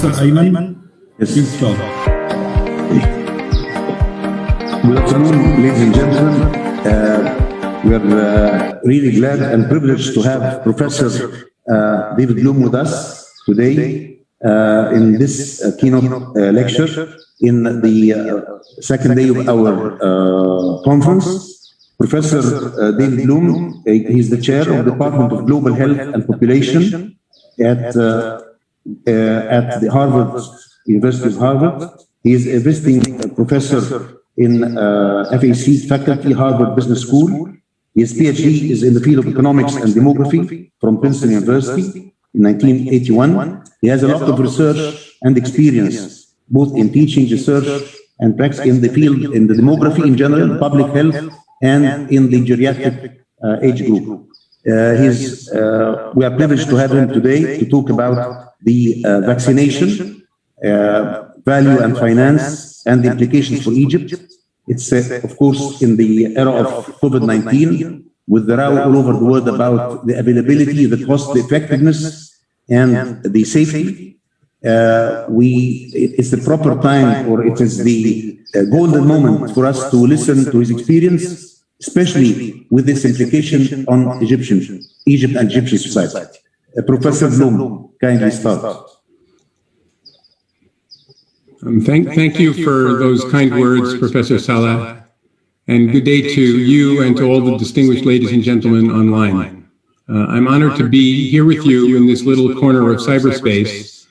Professor Ayman, please talk. Good afternoon, ladies and gentlemen. We are really glad and privileged to have Professor David Bloom with us today in this keynote lecture in the second day of our conference. Professor David Bloom, he's the chair of the Department of Global Health and Population at the University of Harvard. He is a visiting professor in FAC faculty, Harvard Business School. His PhD is in the field of economics and demography from Princeton University in 1981. He has a lot of research and experience, both in teaching, research, and practice in the field, in the demography in general, public health, and in the geriatric age group. We are privileged to have him today to talk about the vaccination, value and finance, and the implications for Egypt. It's, of course, in the era of COVID-19, with the row all over the world about the availability, the cost, the effectiveness, and the safety. It's the proper time, or it is the golden moment for us to listen to his experience, especially with this implication on Egypt and Egyptian society. Professor Bloom, kindly start. Thank you for those kind words, Professor Salah, and good day to you and to all the distinguished ladies and gentlemen online. I'm honored to be here with you in this little corner of cyberspace,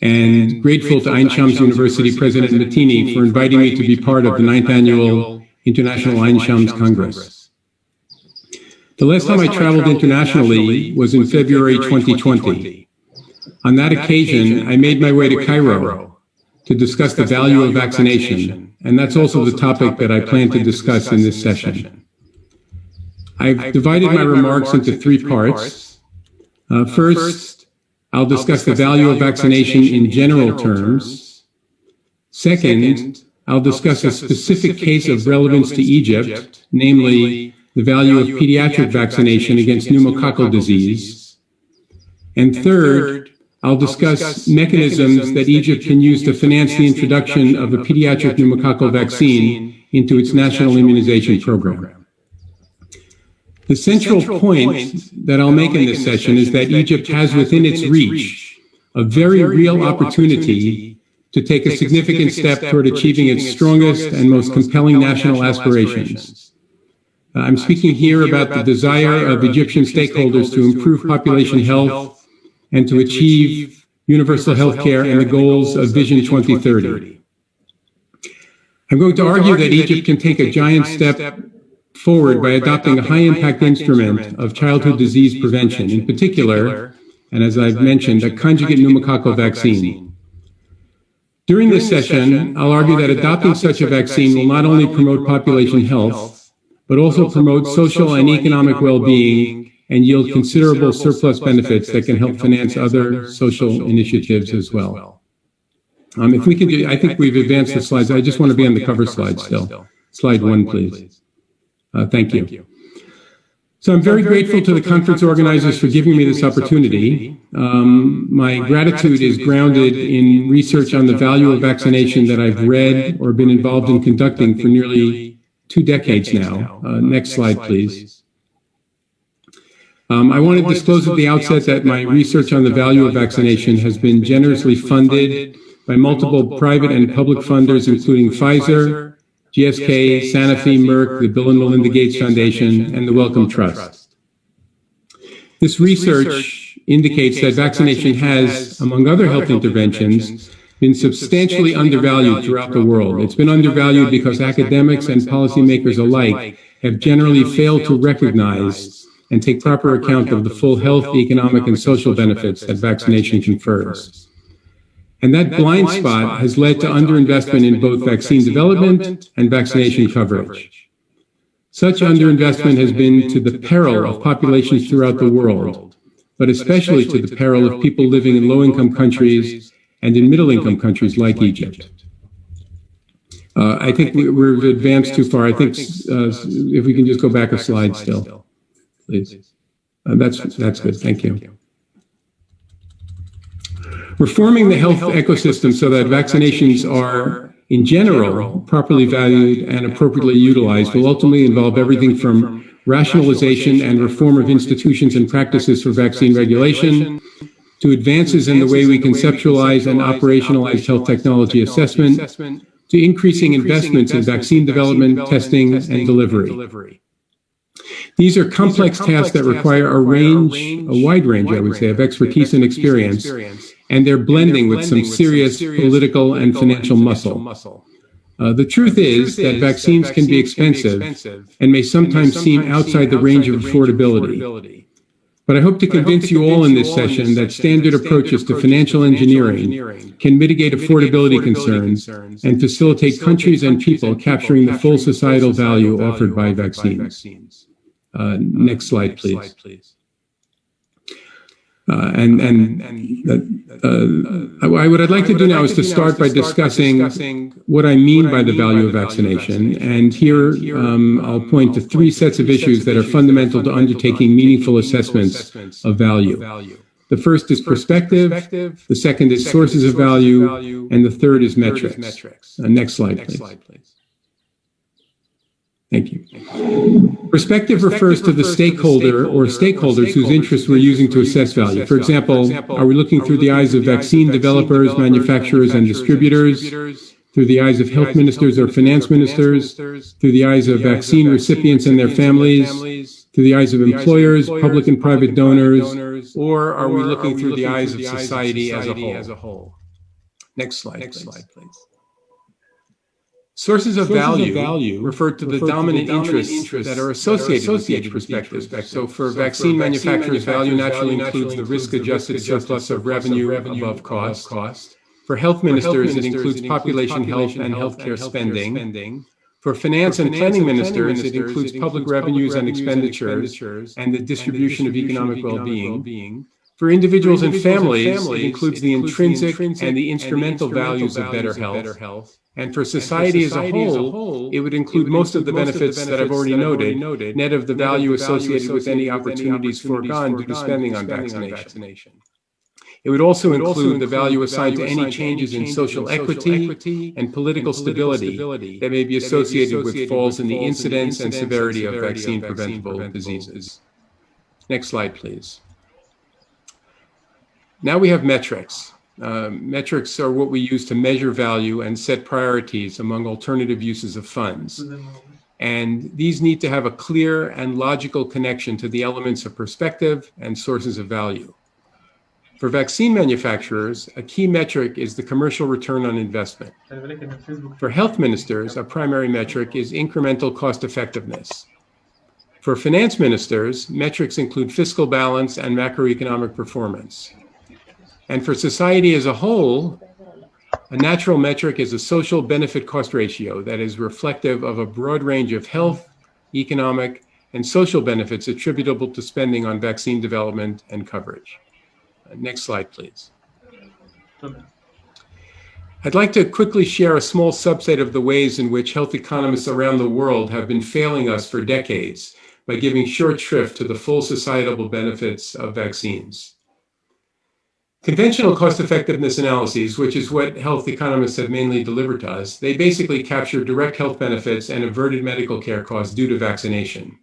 and grateful to Ain Shams University President Matini for inviting me to be part of the 9th Annual International Ain Shams Congress. The last time I traveled internationally was in February 2020. On that occasion, I made my way to Cairo to discuss the value of vaccination, and that's also the topic that I plan to discuss in this session. I've divided my remarks into three parts. First, I'll discuss the value of vaccination in general terms. Second, I'll discuss a specific case of relevance to Egypt, namely the value of pediatric vaccination against pneumococcal disease. And third, I'll discuss mechanisms that Egypt can use to finance the introduction of a pediatric pneumococcal vaccine into its national immunization program. The central point that I'll make in this session is that Egypt has within its reach a very real opportunity to take a significant step toward achieving its strongest and most compelling national aspirations. I'm speaking here about the desire of Egyptian stakeholders to improve population health and to achieve universal health care and the goals of Vision 2030. I'm going to argue that Egypt can take a giant step forward by adopting a high-impact instrument of childhood disease prevention, in particular, and as I've mentioned, a conjugate pneumococcal vaccine. During this session, I'll argue that adopting such a vaccine will not only promote population health, but also promote social and economic well-being and yield considerable surplus benefits that can help finance other social initiatives as well. If we can do, I think we've advanced the slides. I just want to be on the cover slide still. Slide 1, please. Thank you. So I'm very grateful to the conference organizers for giving me this opportunity. My gratitude is grounded in research on the value of vaccination that I've read or been involved in conducting for nearly 2 decades now. Next slide, please. I want to disclose at the outset that my research on the value of vaccination has been generously funded by multiple private and public funders, including Pfizer, GSK, Sanofi, Merck, the Bill and Melinda Gates Foundation, and the Wellcome Trust. This research indicates that vaccination has, among other health interventions, been substantially undervalued throughout the world. It's been undervalued because academics and policymakers alike have generally failed to recognize and take proper account of the full health, economic, and social benefits that vaccination confers. And that blind spot has led to underinvestment in both vaccine development and vaccination coverage. Such underinvestment has been to the peril of populations throughout the world, but especially to the peril of people living in low-income countries and in middle-income countries like Egypt. I think we've advanced too far. I think if we can just go back a slide still, please. That's good. Thank you. Reforming the health ecosystem so that vaccinations are, in general, properly valued and appropriately utilized will ultimately involve everything from rationalization and reform of institutions and practices for vaccine regulation, to advances in the way we conceptualize and operationalize health technology assessment, to increasing investments in vaccine development, testing, and delivery. These are complex tasks that require a wide range, I would say, of expertise and experience, and they're blending with some serious political and financial muscle. The truth is that vaccines can be expensive and may sometimes seem outside the range of affordability. But I hope to convince you all in this session that standard approaches to financial engineering can mitigate affordability concerns and facilitate countries and people capturing the full societal value offered by vaccines. Next slide, please. What I'd like to do now is to start by discussing what I mean by the value of vaccination. And here I'll point to three sets of issues that are fundamental to undertaking meaningful assessments of value. The first is perspective, the second is sources of value, and the third is metrics. Next slide, please. Thank you. Perspective refers to the stakeholder or stakeholders whose interests we're using to assess value. For example, are we looking through the eyes of vaccine developers, manufacturers, and distributors, through the eyes of health ministers or finance ministers, through the eyes of vaccine recipients and their families, through the eyes of employers, public and private donors, or are we looking through the eyes of society as a whole? Next slide, please. Sources of value refer to the dominant interests that are associated with each perspective. So for vaccine manufacturers, value naturally includes the risk-adjusted surplus of revenue above cost. For health ministers, it includes population health and healthcare spending. For finance and planning ministers, it includes public revenues and expenditures and the distribution of economic well-being. For individuals and families, it includes the intrinsic and the instrumental values of better health. And for society as a whole, it would include most of the benefits that I've already noted, net of the value associated with any opportunities foregone due to spending on vaccination. It would also include the value assigned to any changes in social equity and political stability that may be associated with falls in the incidence and severity of vaccine-preventable diseases. Next slide, please. Now we have metrics. Metrics are what we use to measure value and set priorities among alternative uses of funds. And these need to have a clear and logical connection to the elements of perspective and sources of value. For vaccine manufacturers, a key metric is the commercial return on investment. For health ministers, a primary metric is incremental cost effectiveness. For finance ministers, metrics include fiscal balance and macroeconomic performance. And for society as a whole, a natural metric is a social benefit cost ratio that is reflective of a broad range of health, economic, and social benefits attributable to spending on vaccine development and coverage. Next slide, please. I'd like to quickly share a small subset of the ways in which health economists around the world have been failing us for decades by giving short shrift to the full societal benefits of vaccines. Conventional cost-effectiveness analyses, which is what health economists have mainly delivered to us, they basically capture direct health benefits and averted medical care costs due to vaccination.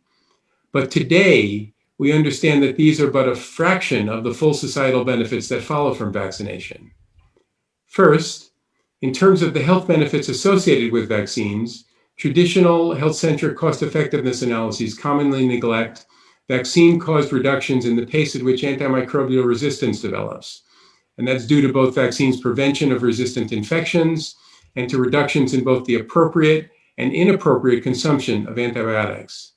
But today, we understand that these are but a fraction of the full societal benefits that follow from vaccination. First, in terms of the health benefits associated with vaccines, traditional health-centric cost-effectiveness analyses commonly neglect vaccine-caused reductions in the pace at which antimicrobial resistance develops. And that's due to both vaccines' prevention of resistant infections and to reductions in both the appropriate and inappropriate consumption of antibiotics.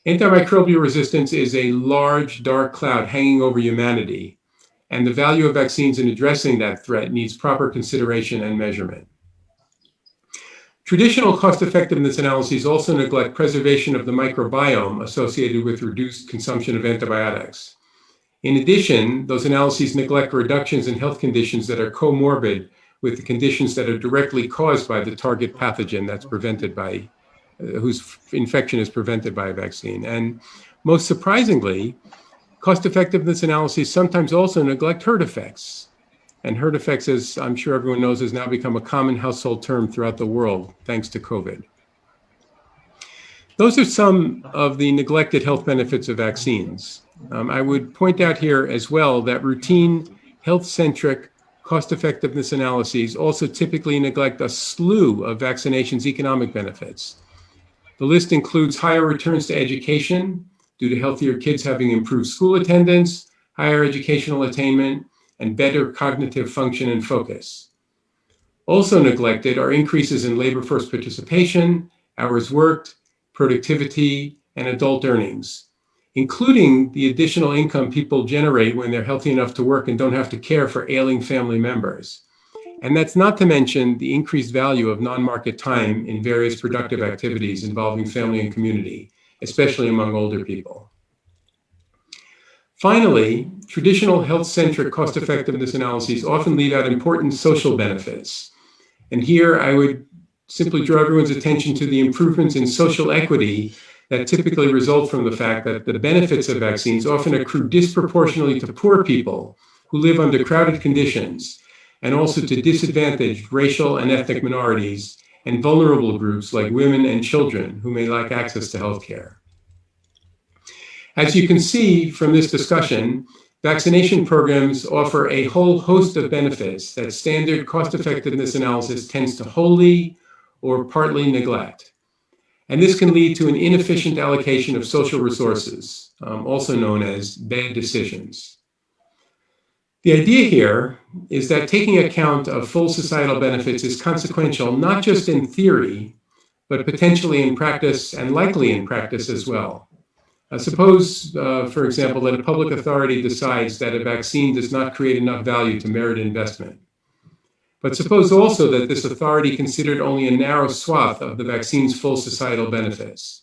Antimicrobial resistance is a large, dark cloud hanging over humanity, and the value of vaccines in addressing that threat needs proper consideration and measurement. Traditional cost-effectiveness analyses also neglect preservation of the microbiome associated with reduced consumption of antibiotics. In addition, those analyses neglect reductions in health conditions that are comorbid with the conditions that are directly caused by the target pathogen that's prevented by, whose infection is prevented by a vaccine. And most surprisingly, cost-effectiveness analyses sometimes also neglect herd effects. And herd effects, as I'm sure everyone knows, has now become a common household term throughout the world, thanks to COVID. Those are some of the neglected health benefits of vaccines. I would point out here as well that routine, health-centric, cost-effectiveness analyses also typically neglect a slew of vaccination's economic benefits. The list includes higher returns to education due to healthier kids having improved school attendance, higher educational attainment, and better cognitive function and focus. Also neglected are increases in labor force participation, hours worked, productivity, and adult earnings, including the additional income people generate when they're healthy enough to work and don't have to care for ailing family members. And that's not to mention the increased value of non-market time in various productive activities involving family and community, especially among older people. Finally, traditional health-centric cost-effectiveness analyses often leave out important social benefits. And here I would simply draw everyone's attention to the improvements in social equity that typically result from the fact that the benefits of vaccines often accrue disproportionately to poor people who live under crowded conditions, and also to disadvantaged racial and ethnic minorities and vulnerable groups like women and children who may lack access to health care. As you can see from this discussion, vaccination programs offer a whole host of benefits that standard cost-effectiveness analysis tends to wholly or partly neglect. And this can lead to an inefficient allocation of social resources, also known as bad decisions. The idea here is that taking account of full societal benefits is consequential not just in theory, but potentially in practice and likely in practice as well. Suppose, for example, that a public authority decides that a vaccine does not create enough value to merit investment. But suppose also that this authority considered only a narrow swath of the vaccine's full societal benefits.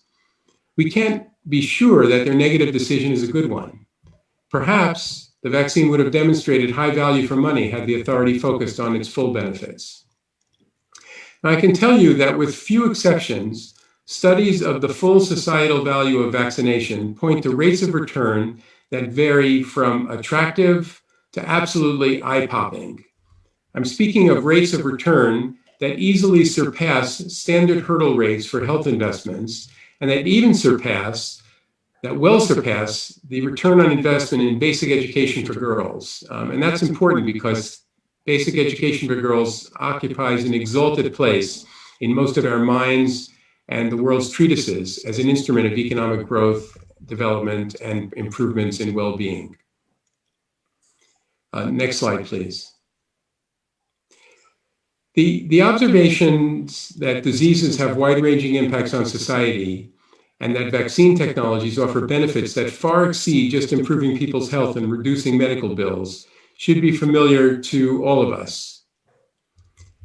We can't be sure that their negative decision is a good one. Perhaps the vaccine would have demonstrated high value for money had the authority focused on its full benefits. Now, I can tell you that with few exceptions, studies of the full societal value of vaccination point to rates of return that vary from attractive to absolutely eye-popping. I'm speaking of rates of return that easily surpass standard hurdle rates for health investments, and that even surpass the return on investment in basic education for girls. And that's important because basic education for girls occupies an exalted place in most of our minds and the world's treatises as an instrument of economic growth, development, and improvements in well-being. Next slide, please. The observations that diseases have wide-ranging impacts on society and that vaccine technologies offer benefits that far exceed just improving people's health and reducing medical bills should be familiar to all of us.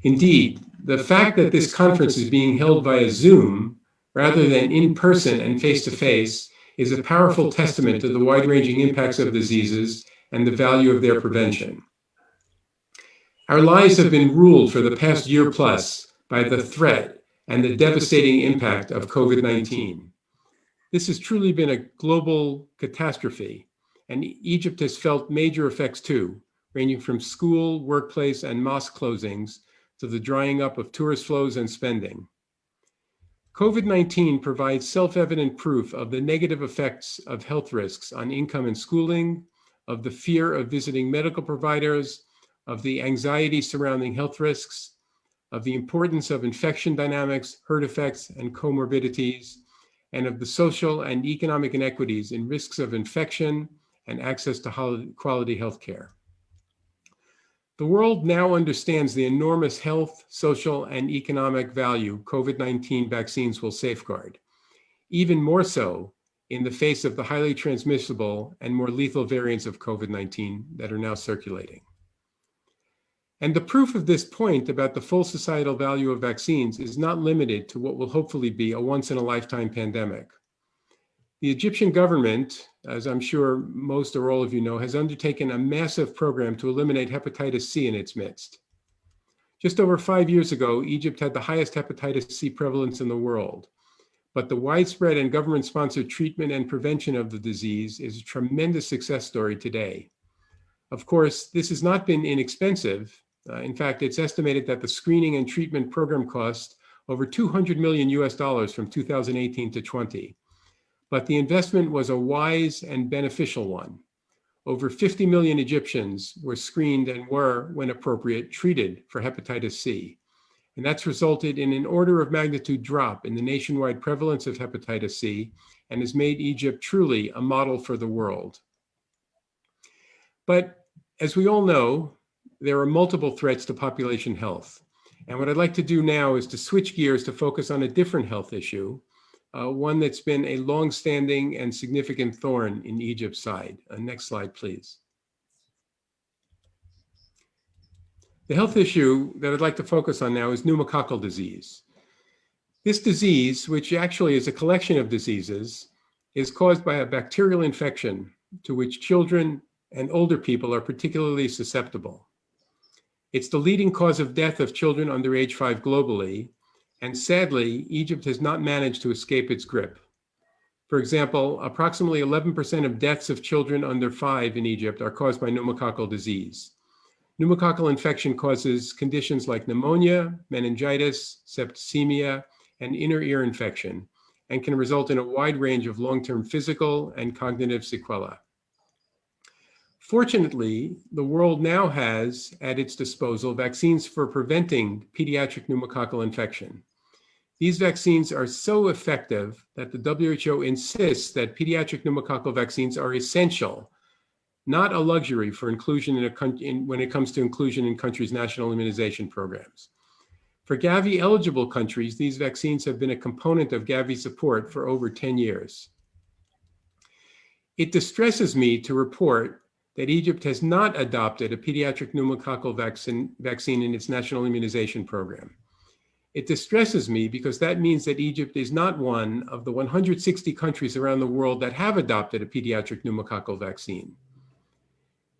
Indeed, the fact that this conference is being held via Zoom rather than in person and face-to-face is a powerful testament to the wide-ranging impacts of diseases and the value of their prevention. Our lives have been ruled for the past year plus by the threat and the devastating impact of COVID-19. This has truly been a global catastrophe, and Egypt has felt major effects too, ranging from school, workplace, and mosque closings to the drying up of tourist flows and spending. COVID-19 provides self-evident proof of the negative effects of health risks on income and schooling, of the fear of visiting medical providers, of the anxiety surrounding health risks, of the importance of infection dynamics, herd effects, and comorbidities, and of the social and economic inequities in risks of infection and access to quality health care. The world now understands the enormous health, social, and economic value COVID-19 vaccines will safeguard, even more so in the face of the highly transmissible and more lethal variants of COVID-19 that are now circulating. And the proof of this point about the full societal value of vaccines is not limited to what will hopefully be a once-in-a-lifetime pandemic. The Egyptian government, as I'm sure most or all of you know, has undertaken a massive program to eliminate hepatitis C in its midst. Just over 5 years ago, Egypt had the highest hepatitis C prevalence in the world, but the widespread and government-sponsored treatment and prevention of the disease is a tremendous success story today. Of course, this has not been inexpensive. In fact, it's estimated that the screening and treatment program cost over 200 million US dollars from 2018 to 20. But the investment was a wise and beneficial one. Over 50 million Egyptians were screened and were, when appropriate, treated for hepatitis C. And that's resulted in an order of magnitude drop in the nationwide prevalence of hepatitis C and has made Egypt truly a model for the world. But as we all know, there are multiple threats to population health. And what I'd like to do now is to switch gears to focus on a different health issue, one that's been a long-standing and significant thorn in Egypt's side. Next slide, please. The health issue that I'd like to focus on now is pneumococcal disease. This disease, which actually is a collection of diseases, is caused by a bacterial infection to which children and older people are particularly susceptible. It's the leading cause of death of children under age 5 globally, and sadly, Egypt has not managed to escape its grip. For example, approximately 11% of deaths of children under 5 in Egypt are caused by pneumococcal disease. Pneumococcal infection causes conditions like pneumonia, meningitis, septicemia, and inner ear infection, and can result in a wide range of long-term physical and cognitive sequelae. Fortunately, the world now has at its disposal vaccines for preventing pediatric pneumococcal infection. These vaccines are so effective that the WHO insists that pediatric pneumococcal vaccines are essential, not a luxury for inclusion when it comes to inclusion in countries' national immunization programs. For Gavi-eligible countries, these vaccines have been a component of Gavi support for over 10 years. It distresses me to report that Egypt has not adopted a pediatric pneumococcal vaccine in its national immunization program. It distresses me because that means that Egypt is not one of the 160 countries around the world that have adopted a pediatric pneumococcal vaccine.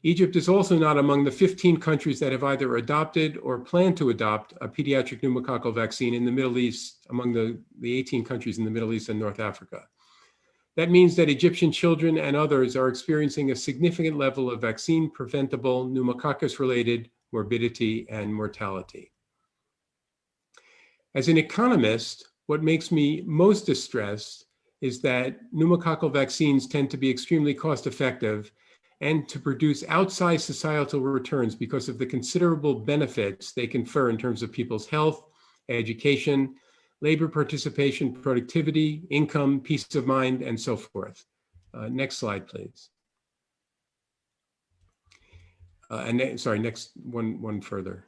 Egypt is also not among the 15 countries that have either adopted or plan to adopt a pediatric pneumococcal vaccine in the Middle East, among the 18 countries in the Middle East and North Africa. That means that Egyptian children and others are experiencing a significant level of vaccine-preventable pneumococcus-related morbidity and mortality. As an economist, what makes me most distressed is that pneumococcal vaccines tend to be extremely cost-effective and to produce outsized societal returns because of the considerable benefits they confer in terms of people's health, education, labor participation, productivity, income, peace of mind, and so forth. Next slide, please. Next one further.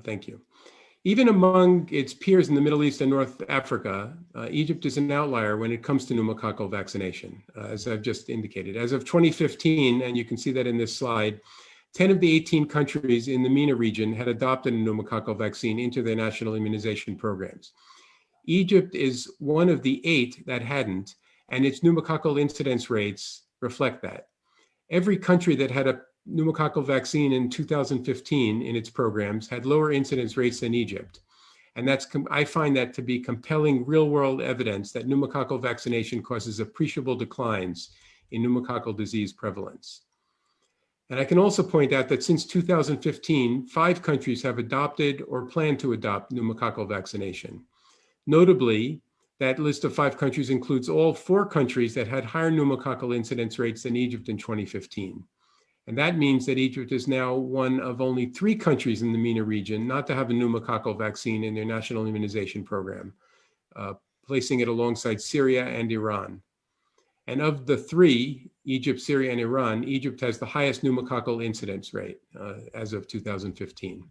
Thank you. Even among its peers in the Middle East and North Africa, Egypt is an outlier when it comes to pneumococcal vaccination, as I've just indicated. As of 2015, and you can see that in this slide, 10 of the 18 countries in the MENA region had adopted a pneumococcal vaccine into their national immunization programs. Egypt is one of the 8 that hadn't, and its pneumococcal incidence rates reflect that. Every country that had a pneumococcal vaccine in 2015 in its programs had lower incidence rates than Egypt. And I find that to be compelling real-world evidence that pneumococcal vaccination causes appreciable declines in pneumococcal disease prevalence. And I can also point out that since 2015, 5 countries have adopted or plan to adopt pneumococcal vaccination. Notably, that list of 5 countries includes all 4 countries that had higher pneumococcal incidence rates than Egypt in 2015. And that means that Egypt is now one of only 3 countries in the MENA region not to have a pneumococcal vaccine in their national immunization program, placing it alongside Syria and Iran. And of the 3, Egypt, Syria, and Iran, Egypt has the highest pneumococcal incidence rate as of 2015.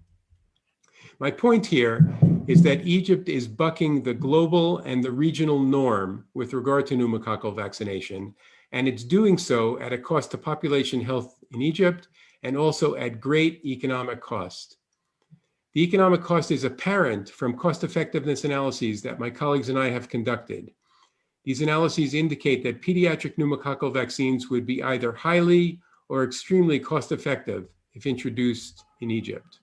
My point here is that Egypt is bucking the global and the regional norm with regard to pneumococcal vaccination, and it's doing so at a cost to population health in Egypt and also at great economic cost. The economic cost is apparent from cost effectiveness analyses that my colleagues and I have conducted. These analyses indicate that pediatric pneumococcal vaccines would be either highly or extremely cost effective if introduced in Egypt.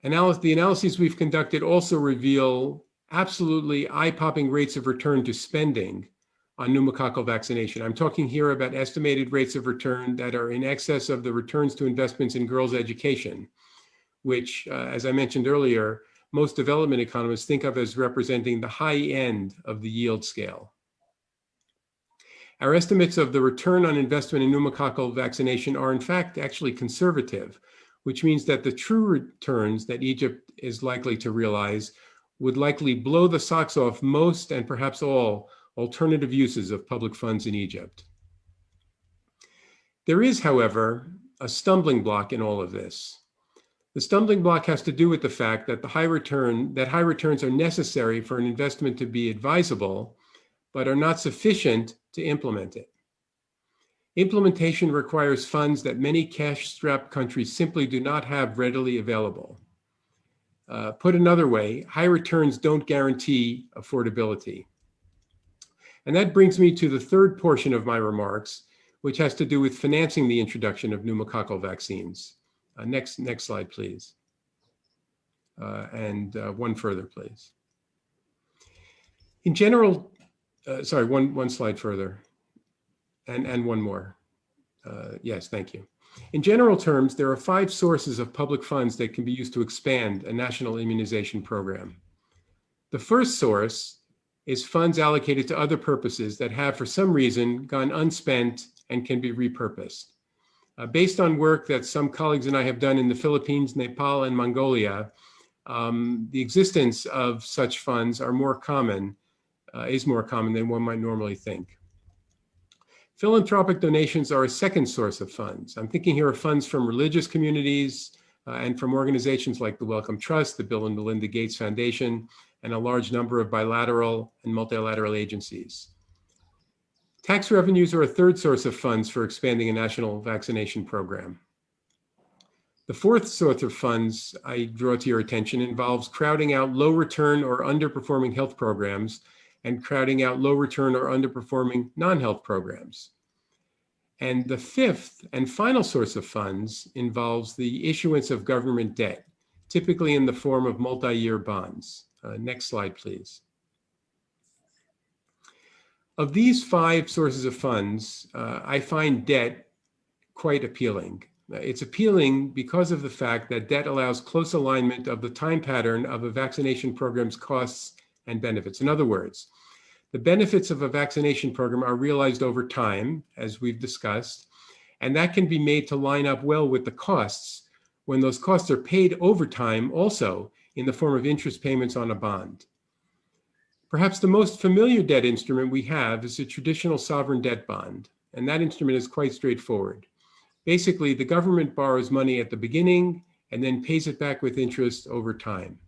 The analyses we've conducted also reveal absolutely eye-popping rates of return to spending on pneumococcal vaccination. I'm talking here about estimated rates of return that are in excess of the returns to investments in girls' education, which, as I mentioned earlier, most development economists think of as representing the high end of the yield scale. Our estimates of the return on investment in pneumococcal vaccination are in fact actually conservative, which means that the true returns that Egypt is likely to realize would likely blow the socks off most and perhaps all alternative uses of public funds in Egypt. There is, however, a stumbling block in all of this. The stumbling block has to do with the fact that high returns are necessary for an investment to be advisable, but are not sufficient to implement it. Implementation requires funds that many cash-strapped countries simply do not have readily available. Put another way, high returns don't guarantee affordability. And that brings me to the third portion of my remarks, which has to do with financing the introduction of pneumococcal vaccines. Next slide, please. And one further, please. In general, sorry, one slide further, and one more. Yes, thank you. In general terms, there are 5 sources of public funds that can be used to expand a national immunization program. The first source is funds allocated to other purposes that have, for some reason, gone unspent and can be repurposed. Based on work that some colleagues and I have done in the Philippines, Nepal, and Mongolia, the existence of such funds is more common than one might normally think. Philanthropic donations are a second source of funds. I'm thinking here of funds from religious communities and from organizations like the Wellcome Trust, the Bill and Melinda Gates Foundation, and a large number of bilateral and multilateral agencies. Tax revenues are a third source of funds for expanding a national vaccination program. The fourth source of funds I draw to your attention involves crowding out low return or underperforming health programs and crowding out low return or underperforming non-health programs. And the fifth and final source of funds involves the issuance of government debt, typically in the form of multi-year bonds. Next slide, please. Of these 5 sources of funds, I find debt quite appealing. It's appealing because of the fact that debt allows close alignment of the time pattern of a vaccination program's costs and benefits. In other words, the benefits of a vaccination program are realized over time, as we've discussed, and that can be made to line up well with the costs when those costs are paid over time also in the form of interest payments on a bond. Perhaps the most familiar debt instrument we have is a traditional sovereign debt bond, and that instrument is quite straightforward. Basically, the government borrows money at the beginning and then pays it back with interest over time.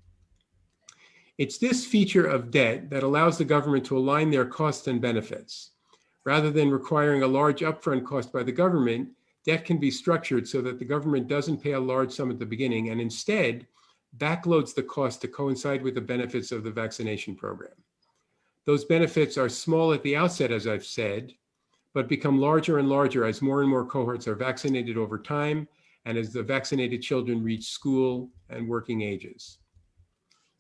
It's this feature of debt that allows the government to align their costs and benefits. Rather than requiring a large upfront cost by the government, debt can be structured so that the government doesn't pay a large sum at the beginning and instead backloads the cost to coincide with the benefits of the vaccination program. Those benefits are small at the outset, as I've said, but become larger and larger as more and more cohorts are vaccinated over time and as the vaccinated children reach school and working ages.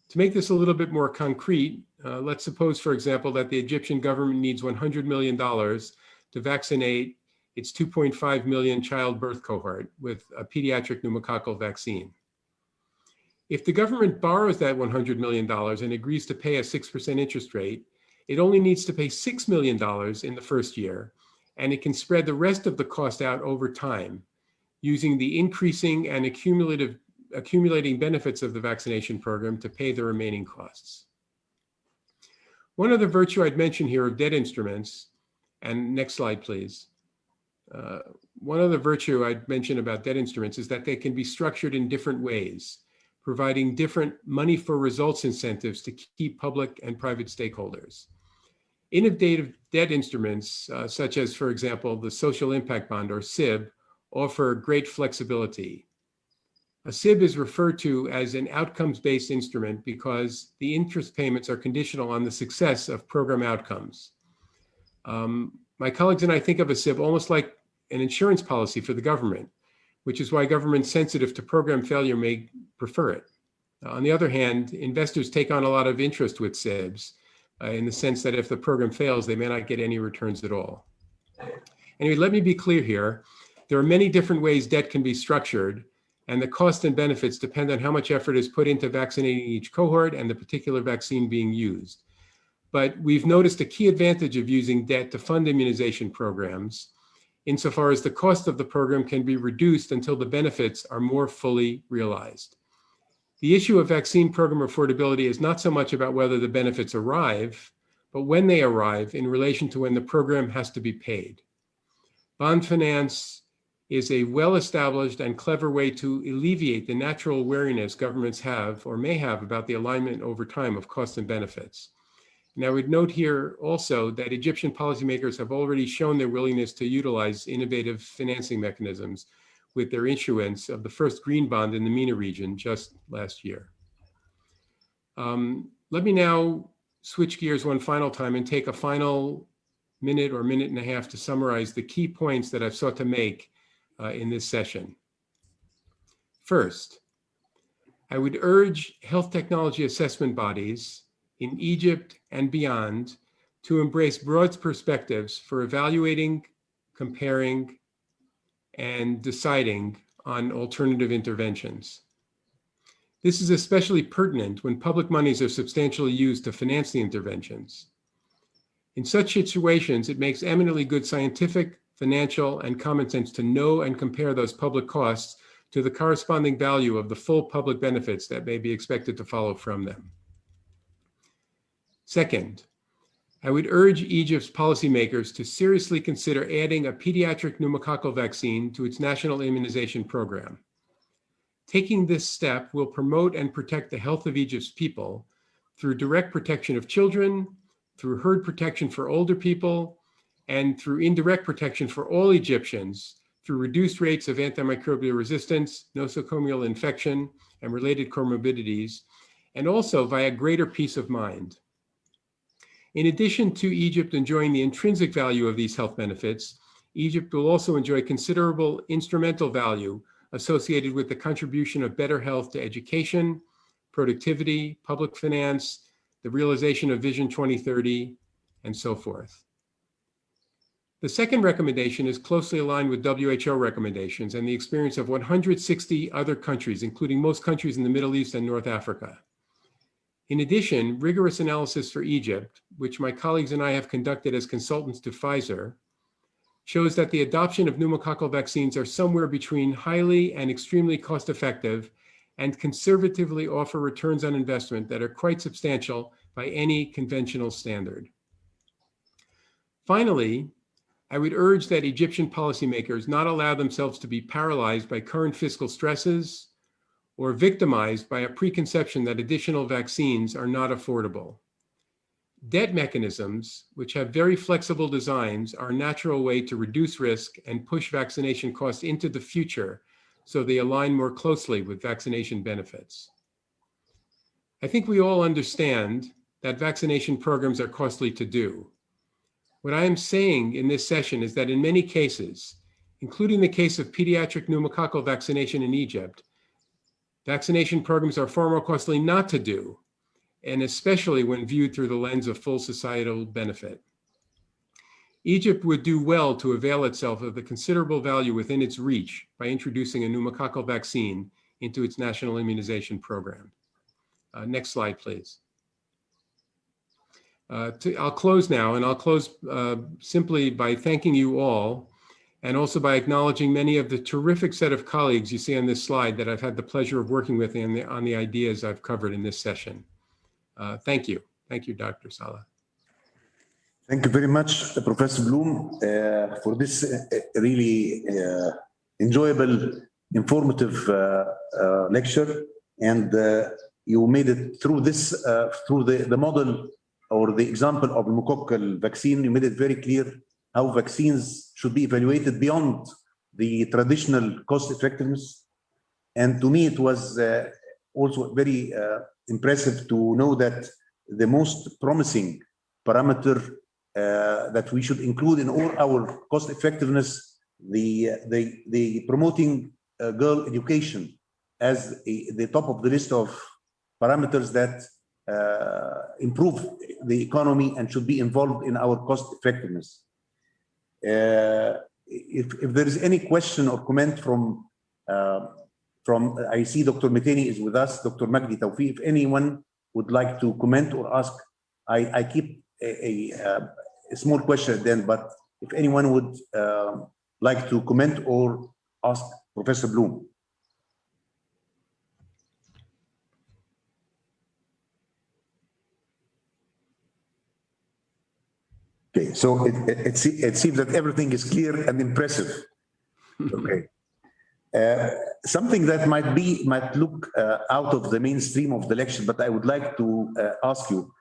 To make this a little bit more concrete, let's suppose, for example, that the Egyptian government needs $100 million to vaccinate its 2.5 million childbirth cohort with a pediatric pneumococcal vaccine. If the government borrows that $100 million and agrees to pay a 6% interest rate, it only needs to pay $6 million in the first year, and it can spread the rest of the cost out over time using the increasing and accumulating benefits of the vaccination program to pay the remaining costs. One other virtue I'd mention here of debt instruments, and next slide, please. One other virtue I'd mention about debt instruments is that they can be structured in different ways, providing different money for results incentives to keep public and private stakeholders. Innovative debt instruments, such as, for example, the Social Impact Bond, or SIB, offer great flexibility. A SIB is referred to as an outcomes-based instrument because the interest payments are conditional on the success of program outcomes. My colleagues and I think of a SIB almost like an insurance policy for the government, which is why governments sensitive to program failure may prefer it. On the other hand, investors take on a lot of interest with SIBs in the sense that if the program fails, they may not get any returns at all. Anyway, let me be clear here. There are many different ways debt can be structured, and the cost and benefits depend on how much effort is put into vaccinating each cohort and the particular vaccine being used. But we've noticed a key advantage of using debt to fund immunization programs, insofar as the cost of the program can be reduced until the benefits are more fully realized. The issue of vaccine program affordability is not so much about whether the benefits arrive, but when they arrive in relation to when the program has to be paid. Bond finance is a well-established and clever way to alleviate the natural wariness governments have or may have about the alignment over time of costs and benefits. And I would note here also that Egyptian policymakers have already shown their willingness to utilize innovative financing mechanisms with their issuance of the first green bond in the MENA region just last year. Let me now switch gears one final time and take a final minute or minute and a half to summarize the key points that I've sought to make in this session. First, I would urge health technology assessment bodies in Egypt and beyond to embrace broad perspectives for evaluating, comparing, and deciding on alternative interventions. This is especially pertinent when public monies are substantially used to finance the interventions. In such situations, it makes eminently good scientific, financial, and common sense to know and compare those public costs to the corresponding value of the full public benefits that may be expected to follow from them. Second, I would urge Egypt's policymakers to seriously consider adding a pediatric pneumococcal vaccine to its national immunization program. Taking this step will promote and protect the health of Egypt's people through direct protection of children, through herd protection for older people, and through indirect protection for all Egyptians through reduced rates of antimicrobial resistance, nosocomial infection, and related comorbidities, and also via greater peace of mind. In addition to Egypt enjoying the intrinsic value of these health benefits, Egypt will also enjoy considerable instrumental value associated with the contribution of better health to education, productivity, public finance, the realization of Vision 2030, and so forth. The second recommendation is closely aligned with WHO recommendations and the experience of 160 other countries, including most countries in the Middle East and North Africa. In addition, rigorous analysis for Egypt, which my colleagues and I have conducted as consultants to Pfizer, shows that the adoption of pneumococcal vaccines are somewhere between highly and extremely cost-effective and conservatively offer returns on investment that are quite substantial by any conventional standard. Finally, I would urge that Egyptian policymakers not allow themselves to be paralyzed by current fiscal stresses or victimized by a preconception that additional vaccines are not affordable. Debt mechanisms, which have very flexible designs, are a natural way to reduce risk and push vaccination costs into the future so they align more closely with vaccination benefits. I think we all understand that vaccination programs are costly to do. What I am saying in this session is that in many cases, including the case of pediatric pneumococcal vaccination in Egypt, vaccination programs are far more costly not to do, and especially when viewed through the lens of full societal benefit. Egypt would do well to avail itself of the considerable value within its reach by introducing a pneumococcal vaccine into its national immunization program. Next slide, please. I'll close now, and I'll close simply by thanking you all, and also by acknowledging many of the terrific set of colleagues you see on this slide that I've had the pleasure of working with on the ideas I've covered in this session. Thank you. Thank you, Dr. Salah. Thank you very much, Professor Bloom, for this really enjoyable, informative lecture. And you made it through this, through the model or the example of pneumococcal vaccine. You made it very clear how vaccines should be evaluated beyond the traditional cost effectiveness. And to me, it was also very impressive to know that the most promising parameter that we should include in all our cost effectiveness, the promoting girl education as the top of the list of parameters that improve the economy and should be involved in our cost effectiveness. If there is any question or comment from I see Dr. Miteni is with us, Dr. Magdi Tawfiq, if anyone would like to comment or ask, I keep a small question at the end, but if anyone would like to comment or ask Professor Bloom. Okay, so it seems that everything is clear and impressive. Okay. Something that might look out of the mainstream of the lecture, but I would like to ask you,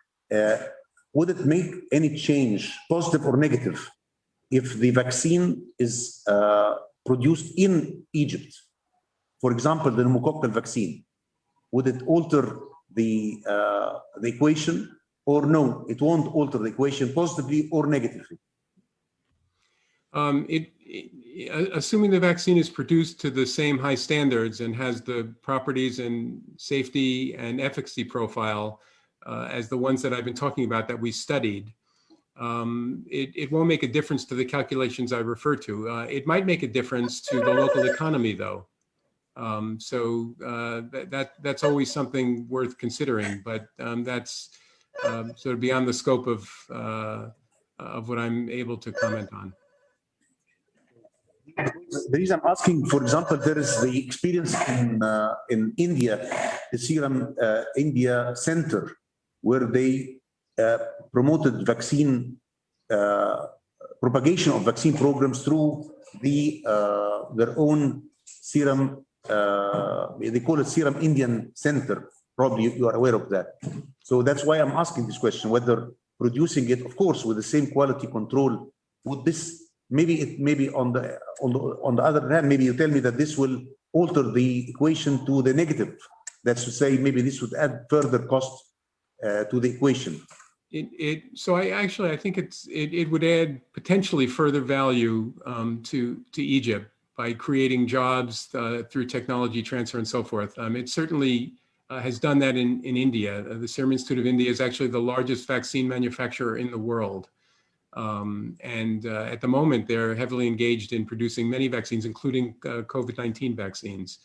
would it make any change, positive or negative, if the vaccine is produced in Egypt? For example, the pneumococcal vaccine, would it alter the equation, or no, it won't alter the equation positively or negatively? Assuming the vaccine is produced to the same high standards and has the properties and safety and efficacy profile as the ones that I've been talking about that we studied, it won't make a difference to the calculations I referred to. It might make a difference to the local economy, though. That's always something worth considering, but that's sort of beyond the scope of what I'm able to comment on. The reason I'm asking, for example, there is the experience in India, the Serum India Center, where they promoted vaccine propagation of vaccine programs through their own serum. They call it Serum Indian Center. Probably you are aware of that. So that's why I'm asking this question: whether producing it, of course, with the same quality control, would this maybe on the other hand, maybe you tell me that this will alter the equation to the negative. That's to say, maybe this would add further cost to the equation. So I think it would add potentially further value to Egypt by creating jobs through technology transfer and so forth. It certainly has done that in India. The Serum Institute of India is actually the largest vaccine manufacturer in the world. At the moment, they're heavily engaged in producing many vaccines, including COVID-19 vaccines.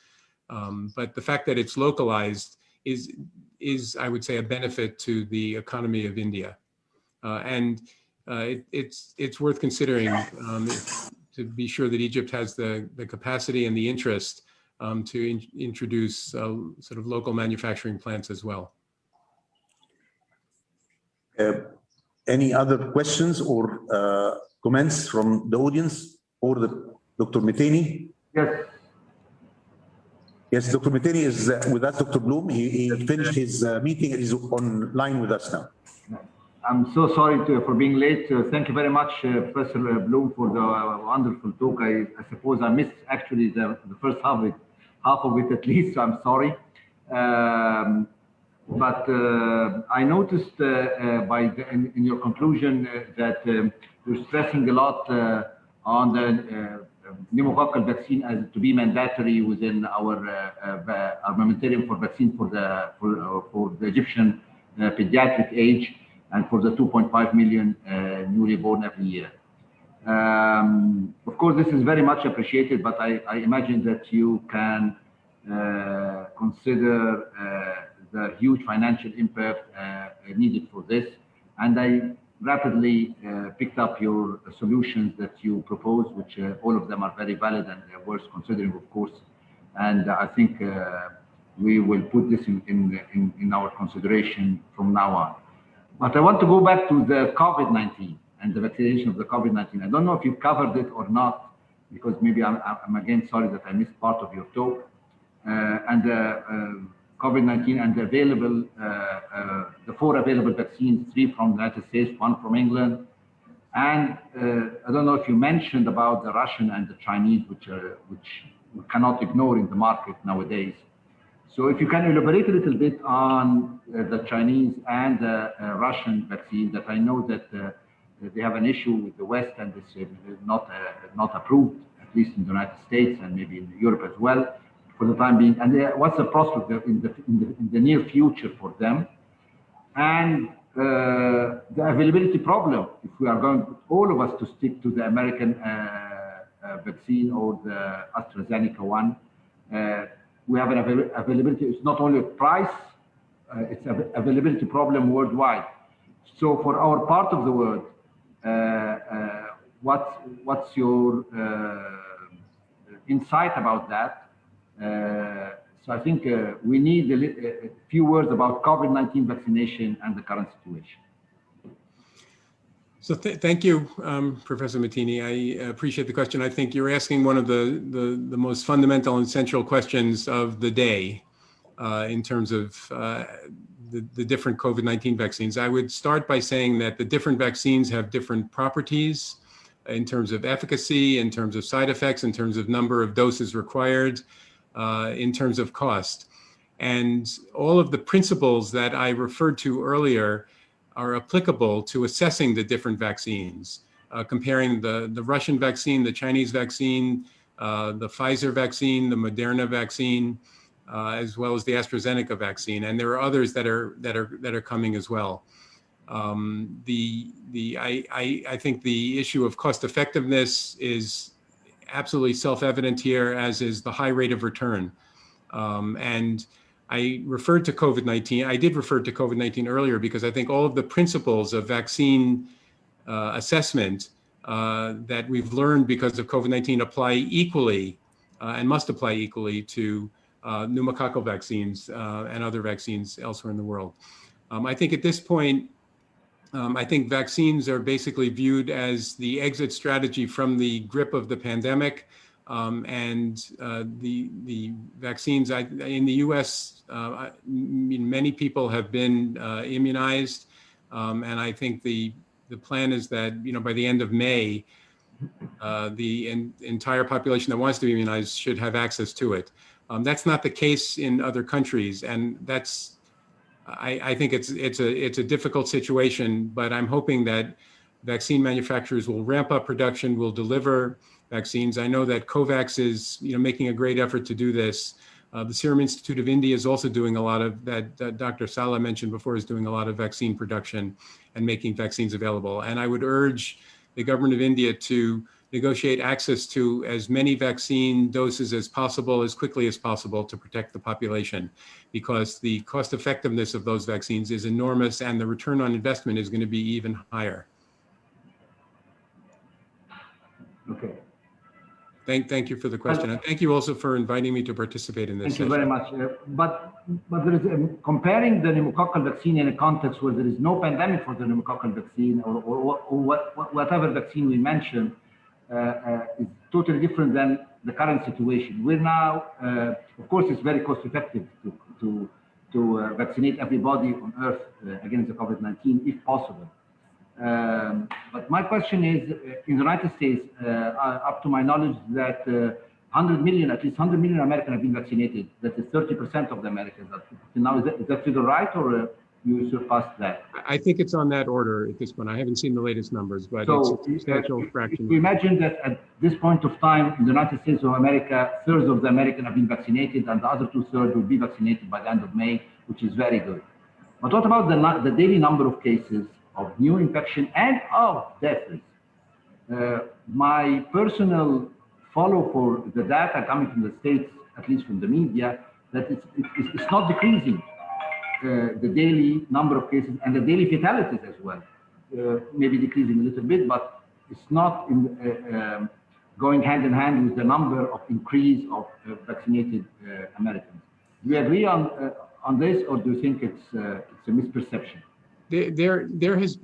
But the fact that it's localized is, I would say, a benefit to the economy of India. It's worth considering to be sure that Egypt has the capacity and the interest to introduce sort of local manufacturing plants as well. Any other questions or comments from the audience or Dr. Miteni? Yes. Yes, Dr. Miteni is with us, Dr. Bloom. He finished his meeting and is online with us now. I'm so sorry for being late. Thank you very much, Professor Bloom, for the wonderful talk. I suppose I missed actually the first half of it at least, so I'm sorry. But I noticed in your conclusion that you're stressing a lot on the pneumococcal vaccine as to be mandatory within our armamentarium for vaccine for the Egyptian pediatric age and for the 2.5 million newly born every year. Of course, this is very much appreciated, but I imagine that you can consider the huge financial impact needed for this. And I rapidly picked up your solutions that you propose, which all of them are very valid and worth considering, of course. And I think we will put this in our consideration from now on. But I want to go back to the COVID-19 and the vaccination of the COVID-19. I don't know if you covered it or not, because maybe I'm again sorry that I missed part of your talk. COVID-19 and the 4 available vaccines, 3 from the United States, 1 from England. And I don't know if you mentioned about the Russian and the Chinese, which we cannot ignore in the market nowadays. So if you can elaborate a little bit on the Chinese and the Russian vaccine, that I know that they have an issue with the West and it's not approved, at least in the United States and maybe in Europe as well, for the time being. And what's the prospect in the near future for them? and the availability problem. If we are going, all of us, to stick to the American vaccine or the AstraZeneca one, we have an availability. It's not only price, it's an availability problem worldwide. So for our part of the world, what's your insight about that? So I think we need a few words about COVID-19 vaccination and the current situation. So thank you, Professor Mattini. I appreciate the question. I think you're asking one of the most fundamental and central questions of the day in terms of the different COVID-19 vaccines. I would start by saying that the different vaccines have different properties in terms of efficacy, in terms of side effects, in terms of number of doses required, in terms of cost. And all of the principles that I referred to earlier are applicable to assessing the different vaccines, comparing the Russian vaccine, the Chinese vaccine, the Pfizer vaccine, the Moderna vaccine, as well as the AstraZeneca vaccine. And there are others that are coming as well. I think the issue of cost effectiveness is absolutely self-evident here, as is the high rate of return. And I referred to COVID-19. I did refer to COVID-19 earlier because I think all of the principles of vaccine assessment that we've learned because of COVID-19 apply equally and must apply equally to pneumococcal vaccines and other vaccines elsewhere in the world. I think at this point, I think vaccines are basically viewed as the exit strategy from the grip of the pandemic. And the vaccines in the U.S., many people have been immunized, and I think the plan is that by the end of May, the entire population that wants to be immunized should have access to it. That's not the case in other countries, and that's I think it's a difficult situation. But I'm hoping that vaccine manufacturers will ramp up production, will deliver vaccines. I know that COVAX is making a great effort to do this. The Serum Institute of India is also doing a lot of that. Dr. Sala mentioned before, is doing a lot of vaccine production and making vaccines available. And I would urge the government of India to negotiate access to as many vaccine doses as possible, as quickly as possible, to protect the population, because the cost effectiveness of those vaccines is enormous and the return on investment is going to be even higher. Okay. Thank you for the question, and thank you also for inviting me to participate in this. Thank you very much. But there is comparing the pneumococcal vaccine in a context where there is no pandemic for the pneumococcal vaccine, or whatever vaccine we mentioned, is totally different than the current situation. We're now, of course, it's very cost effective to vaccinate everybody on Earth against the COVID-19 if possible. But my question is, in the United States, up to my knowledge, that 100 million, at least 100 million Americans have been vaccinated. That is 30% of the Americans. Now, is that figure right, or you surpassed that? I think it's on that order at this point. I haven't seen the latest numbers, but it's a substantial fraction. We imagine that at this point of time, in the United States of America, thirds of the Americans have been vaccinated, and the other 2/3 will be vaccinated by the end of May, which is very good. But what about the daily number of cases of new infection and of deaths? My personal follow for the data coming from the States, at least from the media, that it's not decreasing, the daily number of cases and the daily fatalities as well. Maybe decreasing a little bit, but it's not going hand in hand with the number of increase of vaccinated Americans. Do you agree on this, or do you think it's a misperception? There has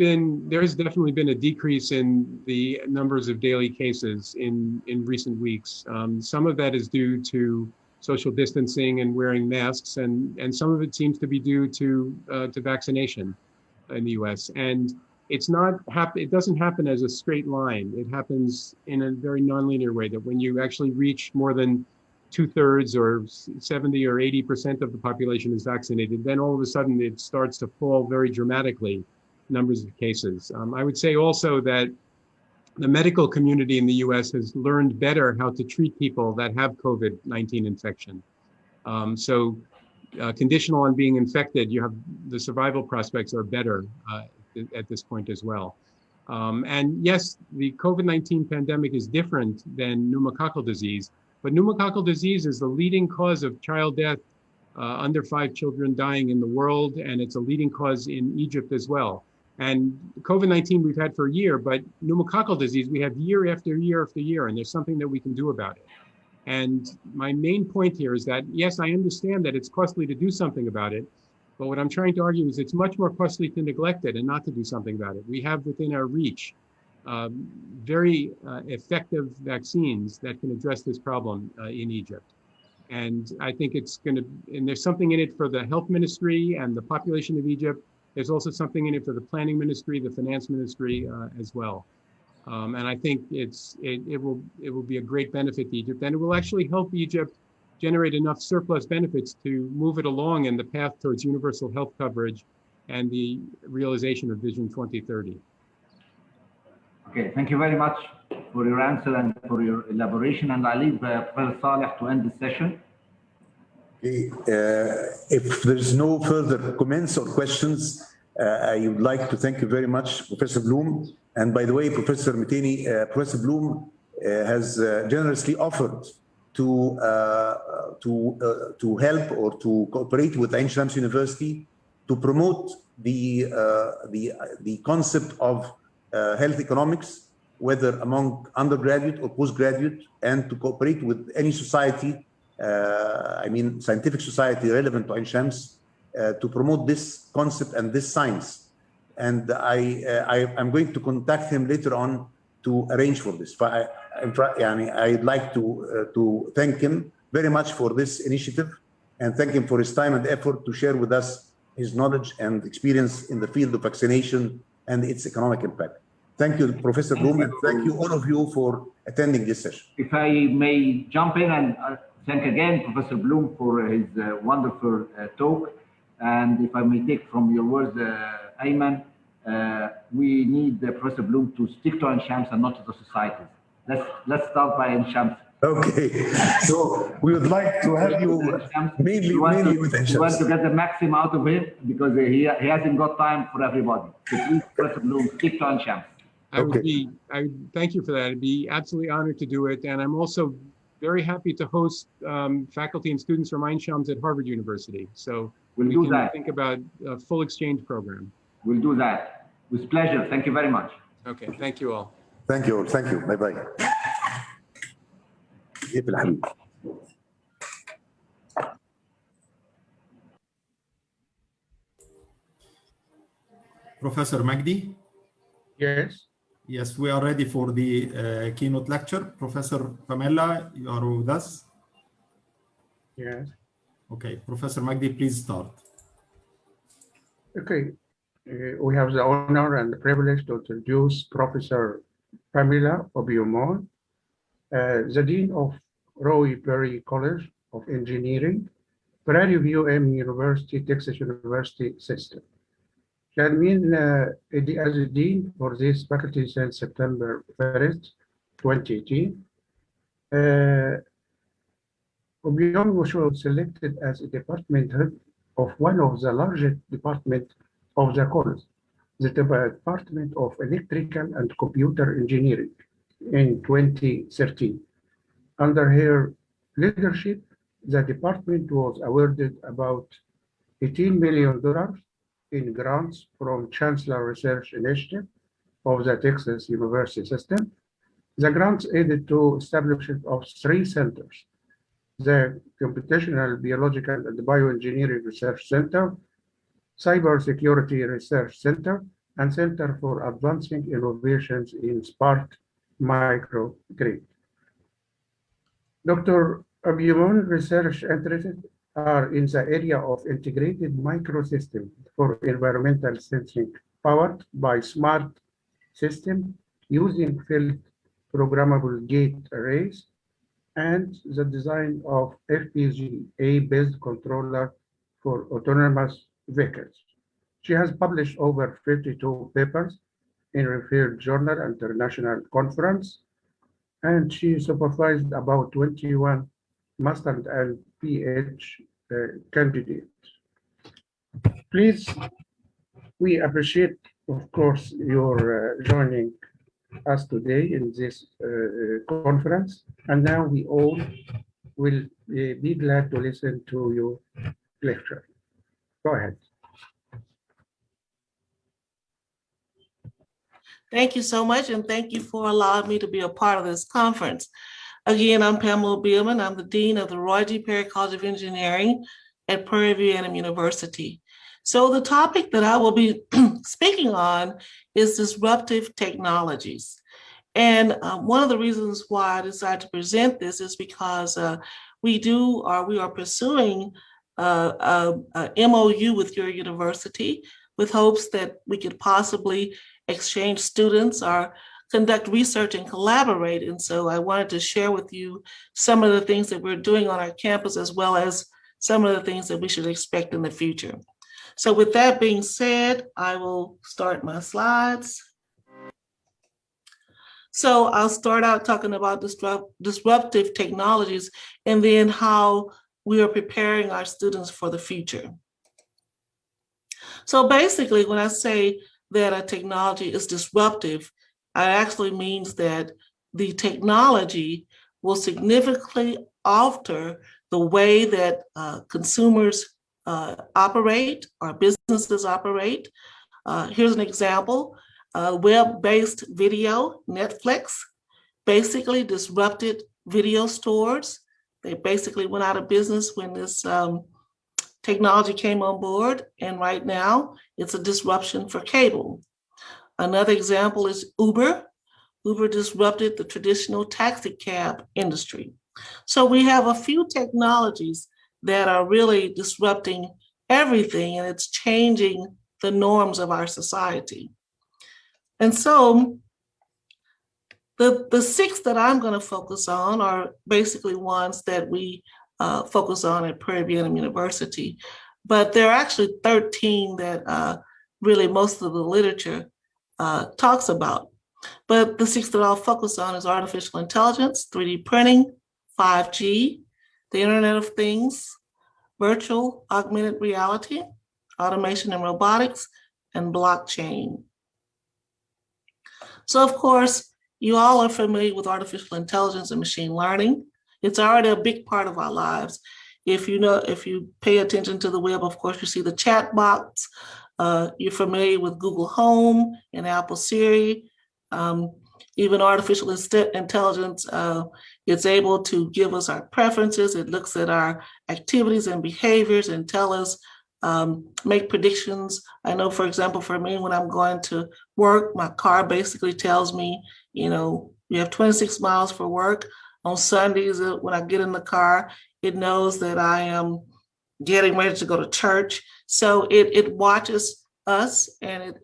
definitely been a decrease in the numbers of daily cases in recent weeks. Some of that is due to social distancing and wearing masks, and some of it seems to be due to vaccination in the U.S. And it doesn't happen as a straight line. It happens in a very nonlinear way, that when you actually reach more than 2/3 or 70 or 80% of the population is vaccinated, then all of a sudden it starts to fall very dramatically, numbers of cases. I would say also that the medical community in the U.S. has learned better how to treat people that have COVID-19 infection. So conditional on being infected, the survival prospects are better at this point as well. And yes, the COVID-19 pandemic is different than pneumococcal disease, but pneumococcal disease is the leading cause of child death, under 5 children dying in the world, and it's a leading cause in Egypt as well. And COVID-19 we've had for a year, but pneumococcal disease we have year after year after year, and there's something that we can do about it. And my main point here is that, yes, I understand that it's costly to do something about it, but what I'm trying to argue is it's much more costly to neglect it and not to do something about it. We have within our reach very effective vaccines that can address this problem in Egypt. And I think and there's something in it for the health ministry and the population of Egypt. There's also something in it for the planning ministry, the finance ministry as well. And I think it will be a great benefit to Egypt, and it will actually help Egypt generate enough surplus benefits to move it along in the path towards universal health coverage and the realization of Vision 2030. Okay, thank you very much for your answer and for your elaboration. And I leave Professor Saleh to end the session. Okay, if there's no further comments or questions, I would like to thank you very much, Professor Bloom. And by the way, Professor Miteni, Professor Bloom has generously offered to help or to cooperate with Ain Shams University to promote the concept of health economics, whether among undergraduate or postgraduate, and to cooperate with any society, scientific society relevant to Ain Shams, to promote this concept and this science. And I'm going to contact him later on to arrange for this. I'd like to thank him very much for this initiative and thank him for his time and effort to share with us his knowledge and experience in the field of vaccination and its economic impact. Thank you, Professor Bloom, and thank you all of you for attending this session. If I may jump in and thank again Professor Bloom for his wonderful talk. And if I may take from your words, Ayman, we need Professor Bloom to stick to Ain Shams and not to the societies. Let's start by Ain Shams. Okay, so we would like to have you mainly with Ain Shams. We want to get the maximum out of him because he hasn't got time for everybody. So please, Professor Bloom, stick to Ain Shams. I would thank you for that. I'd be absolutely honored to do it. And I'm also very happy to host faculty and students from Ain Shams at Harvard University. So we can think about a full exchange program. We'll do that. With pleasure. Thank you very much. Okay. Thank you all. Thank you all. Thank you. Bye-bye. Professor Magdi? Yes. Yes, we are ready for the keynote lecture. Professor Pamela, you are with us? Yes. Okay, Professor Magdi, please start. Okay. We have the honor and the privilege to introduce Professor Pamela Obiumon, the Dean of Roy Perry College of Engineering, Prairie View University, Texas University System. She has been as a dean for this faculty since September 1st, 2018. Obion was selected as a department head of one of the largest departments of the college, the Department of Electrical and Computer Engineering, in 2013. Under her leadership, the department was awarded about $18 million in grants from Chancellor Research Initiative of the Texas University System. The grants aided to establishment of 3 centers: the Computational Biological and Bioengineering Research Center, Cybersecurity Research Center, and Center for Advancing Innovations in Smart Microgrid. Dr. Obiumon research interests are in the area of integrated microsystem for environmental sensing powered by smart system using field programmable gate arrays and the design of FPGA-based controller for autonomous vehicles. She has published over 52 papers in referred journal and international conference, and she supervised about 21 master and PhD candidates. Please, we appreciate, of course, your joining us today in this conference. And now we all will be glad to listen to your lecture. Go ahead. Thank you so much, and thank you for allowing me to be a part of this conference. Again, I'm Pamela Beelman. I'm the Dean of the Roy G. Perry College of Engineering at Prairie View A&M University. So the topic that I will be speaking on is disruptive technologies. And one of the reasons why I decided to present this is because we are pursuing a MOU with your university with hopes that we could possibly exchange students or conduct research and collaborate. And so I wanted to share with you some of the things that we're doing on our campus, as well as some of the things that we should expect in the future. So with that being said, I will start my slides. So I'll start out talking about disruptive technologies and then how we are preparing our students for the future. So basically, when I say that a technology is disruptive, it actually means that the technology will significantly alter the way that consumers operate or businesses operate. Here's an example. Web-based video, Netflix, basically disrupted video stores. They basically went out of business when this technology came on board, and right now it's a disruption for cable. Another example is Uber. Uber disrupted the traditional taxi cab industry. So we have a few technologies that are really disrupting everything, and it's changing the norms of our society. And so the six that I'm going to focus on are basically ones that we focus on at Prairie View A&M University, but there are actually 13 that really most of the literature talks about. But the six that I'll focus on is artificial intelligence, 3D printing, 5G, the Internet of Things, virtual augmented reality, automation and robotics, and blockchain. So of course, you all are familiar with artificial intelligence and machine learning. It's already a big part of our lives. If you pay attention to the web, of course, you see the chat box. You're familiar with Google Home and Apple Siri. Even artificial intelligence, it's able to give us our preferences. It looks at our activities and behaviors and tell us, make predictions. I know, for example, for me, when I'm going to work, my car basically tells me, you have 26 miles for work. On Sundays, when I get in the car, it knows that I am getting ready to go to church. So it watches us, and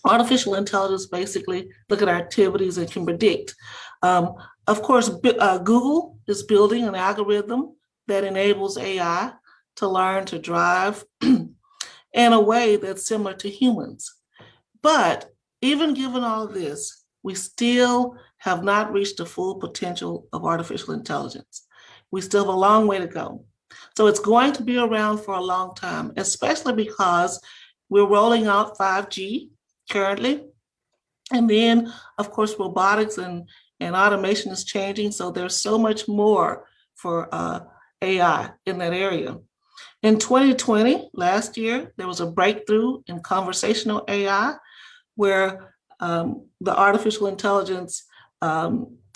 artificial intelligence basically look at our activities and can predict. Of course, Google is building an algorithm that enables AI to learn to drive in a way that's similar to humans. But even given all of this, we still have not reached the full potential of artificial intelligence. We still have a long way to go. So it's going to be around for a long time, especially because we're rolling out 5G currently. And then, of course, robotics and automation is changing. So there's so much more for AI in that area. In 2020, last year, there was a breakthrough in conversational AI where the artificial intelligence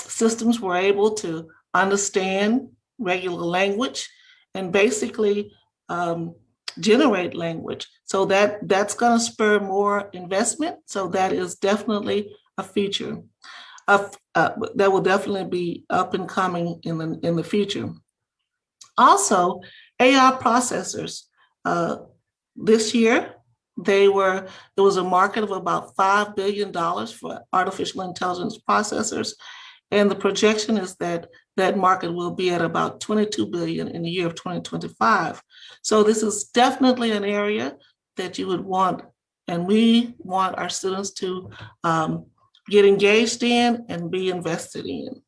systems were able to understand regular language and basically generate language. So that's going to spur more investment. So that is definitely a feature that will definitely be up and coming in the future. Also, AI processors. This year, there was a market of about $5 billion for artificial intelligence processors. And the projection is that that market will be at about $22 billion in the year of 2025. So this is definitely an area that you would want, and we want our students to get engaged in and be invested in.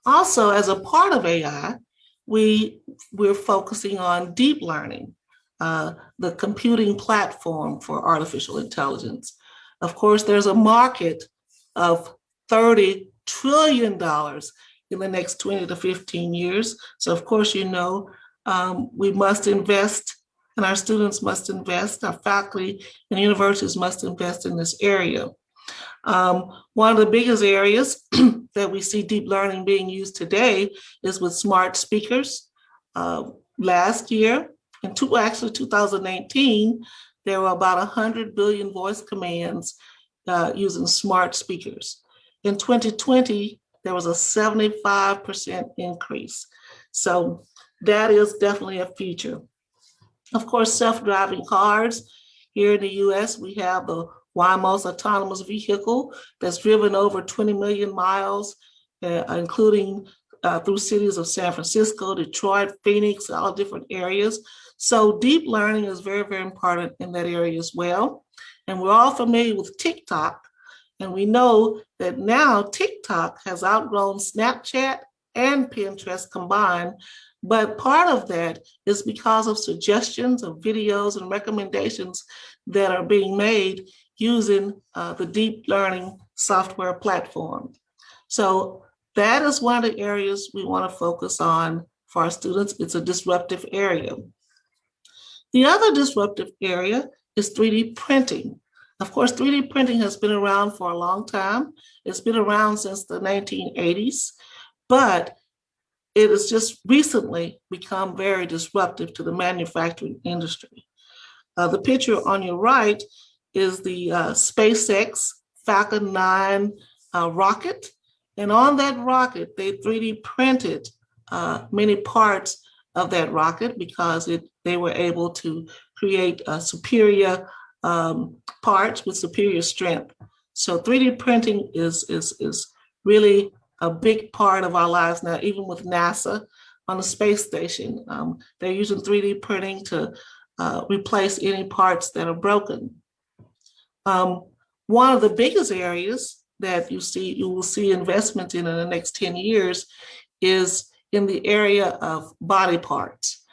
Also, as a part of AI, we're focusing on deep learning, the computing platform for artificial intelligence. Of course, there's a market of $30 trillion in the next 20 to 15 years. So of course, we must invest, and our students must invest, our faculty and universities must invest in this area. One of the biggest areas that we see deep learning being used today is with smart speakers. Last year, in 2018, there were about 100 billion voice commands using smart speakers. In 2020, there was a 75% increase. So that is definitely a future. Of course, self-driving cars. Here in the US, we have the Waymo's autonomous vehicle that's driven over 20 million miles, including through cities of San Francisco, Detroit, Phoenix, all different areas. So deep learning is very, very important in that area as well. And we're all familiar with TikTok. And we know that now TikTok has outgrown Snapchat and Pinterest combined. But part of that is because of suggestions of videos and recommendations that are being made using the deep learning software platform. So that is one of the areas we want to focus on for our students. It's a disruptive area. The other disruptive area is 3D printing. Of course, 3D printing has been around for a long time. It's been around since the 1980s, but it has just recently become very disruptive to the manufacturing industry. The picture on your right is the SpaceX Falcon 9 rocket. And on that rocket, they 3D printed many parts of that rocket because they were able to create superior parts with superior strength. So 3D printing is really a big part of our lives now, even with NASA on the space station. They're using 3D printing to replace any parts that are broken. One of the biggest areas that you will see investment in the next 10 years is in the area of body parts.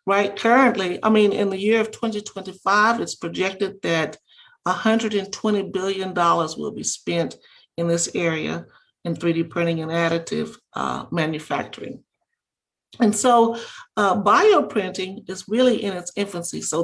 Right, currently, in the year of 2025, it's projected that $120 billion will be spent in this area in 3D printing and additive manufacturing. And so bioprinting is really in its infancy. So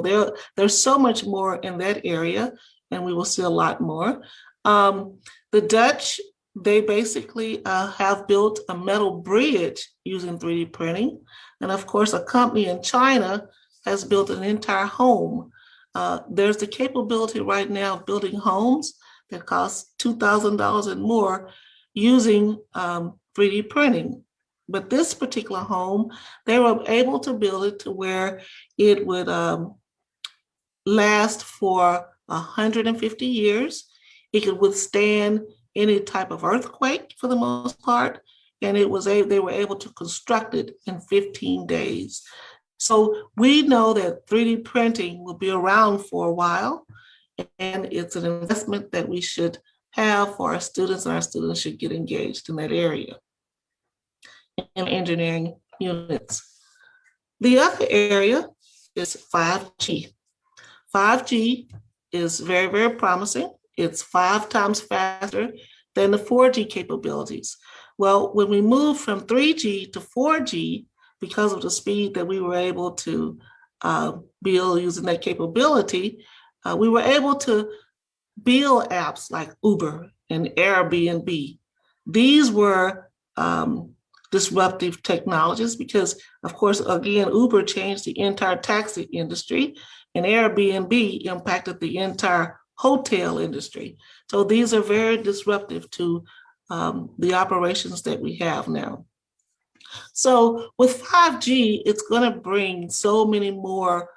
there's so much more in that area, and we will see a lot more. The Dutch, they basically have built a metal bridge using 3D printing. And of course, a company in China has built an entire home. There's the capability right now of building homes that cost $2,000 and more using 3D printing. But this particular home, they were able to build it to where it would last for 150 years. It could withstand any type of earthquake for the most part, and they were able to construct it in 15 days. So we know that 3D printing will be around for a while, and it's an investment that we should have for our students, and our students should get engaged in that area in engineering units. The other area is 5G. 5G is very, very promising. It's 5 times faster than the 4G capabilities. Well, when we moved from 3G to 4G, because of the speed that we were able to build using that capability, we were able to build apps like Uber and Airbnb. These were disruptive technologies because, of course, again, Uber changed the entire taxi industry and Airbnb impacted the entire hotel industry. So these are very disruptive to the operations that we have now. So with 5G, it's going to bring so many more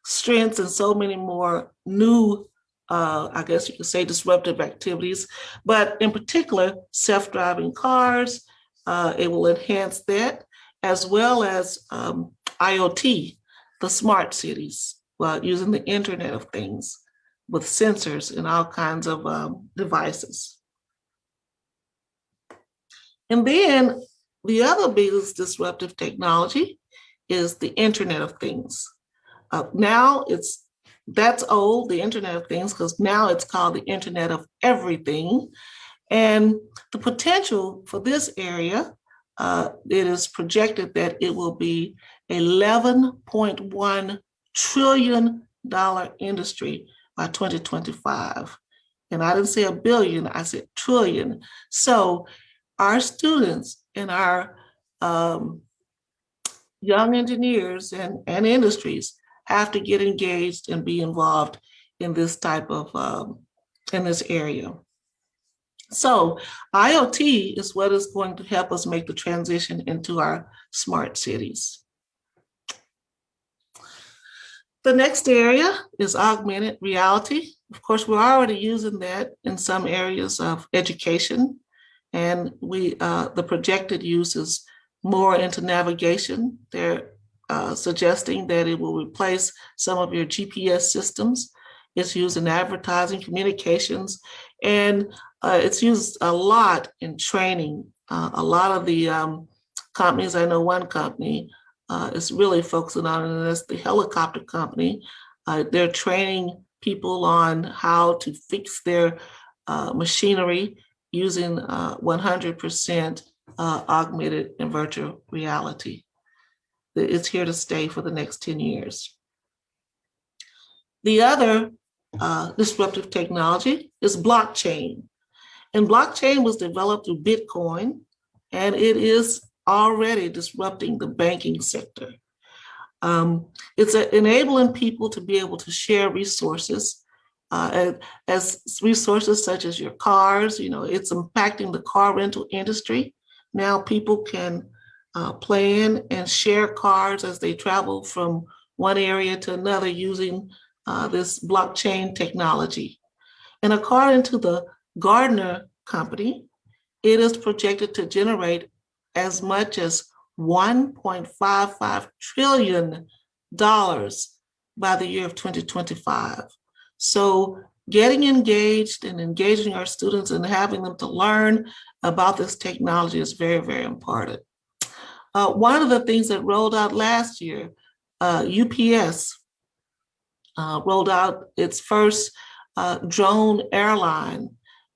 strengths and so many more new, I guess you could say, disruptive activities, but in particular, self-driving cars. It will enhance that, as well as IoT, the smart cities, using the Internet of Things with sensors and all kinds of devices. And then The other biggest disruptive technology is the Internet of Things. Now that's old, the Internet of Things, because now it's called the Internet of Everything. And the potential for this area, it is projected that it will be $11.1 trillion industry by 2025. And I didn't say a billion, I said trillion. So our students and our young engineers and industries have to get engaged and be involved in this type of, in this area. So IoT is what is going to help us make the transition into our smart cities. The next area is augmented reality. Of course, we're already using that in some areas of education, and the projected use is more into navigation. They're suggesting that it will replace some of your GPS systems. It's used in advertising, communications, and it's used a lot in training. A lot of the companies, I know one company is really focusing on it, and that's the helicopter company. They're training people on how to fix their machinery using 100% augmented and virtual reality. It's here to stay for the next 10 years. The other disruptive technology is blockchain. And blockchain was developed through Bitcoin, and it is already disrupting the banking sector. It's enabling people to be able to share resources, as resources such as your cars. You know, it's impacting the car rental industry. Now people can plan and share cars as they travel from one area to another using this blockchain technology. And according to the Gartner company, it is projected to generate as much as $1.55 trillion by the year of 2025. So getting engaged and engaging our students and having them to learn about this technology is very, very important. One of the things that rolled out last year, UPS rolled out its first drone airline,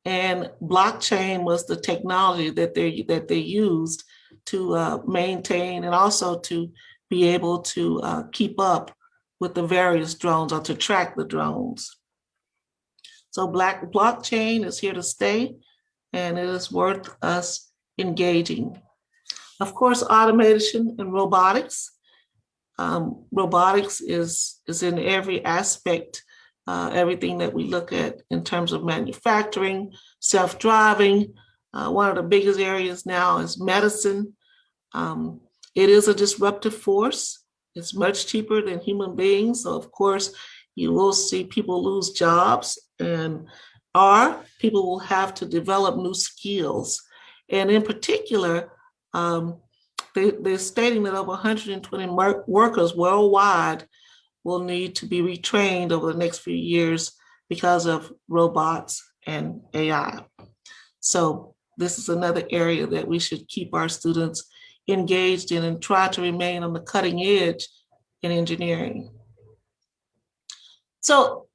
and blockchain was the technology that they used to maintain and also to be able to keep up with the various drones or to track the drones. So blockchain is here to stay, and it is worth us engaging. Of course, automation and robotics. Robotics is in every aspect, everything that we look at in terms of manufacturing, self-driving. One of the biggest areas now is medicine. It is a disruptive force. It's much cheaper than human beings. So of course, you will see people lose jobs, or people will have to develop new skills. And in particular, they're stating that over 120 workers worldwide will need to be retrained over the next few years because of robots and AI. So this is another area that we should keep our students engaged in and try to remain on the cutting edge in engineering. So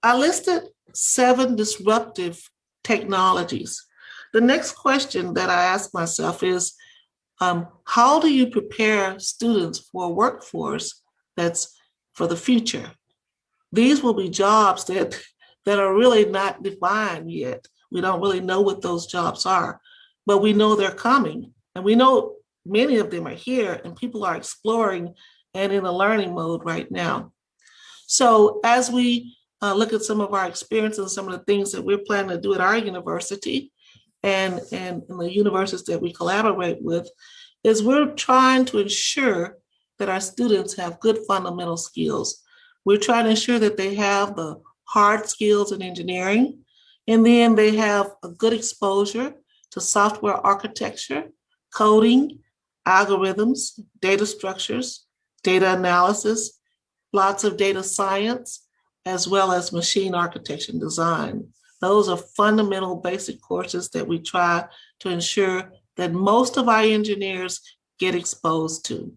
I listed 7 disruptive technologies. The next question that I ask myself is, how do you prepare students for a workforce that's for the future? These will be jobs that are really not defined yet. We don't really know what those jobs are, but we know they're coming. And we know many of them are here, and people are exploring and in a learning mode right now. So as we look at some of our experiences, some of the things that we're planning to do at our university and in the universities that we collaborate with, is we're trying to ensure that our students have good fundamental skills. We're trying to ensure that they have the hard skills in engineering, and then they have a good exposure to software architecture, coding, algorithms, data structures, data analysis, lots of data science, as well as machine architecture and design. Those are fundamental basic courses that we try to ensure that most of our engineers get exposed to.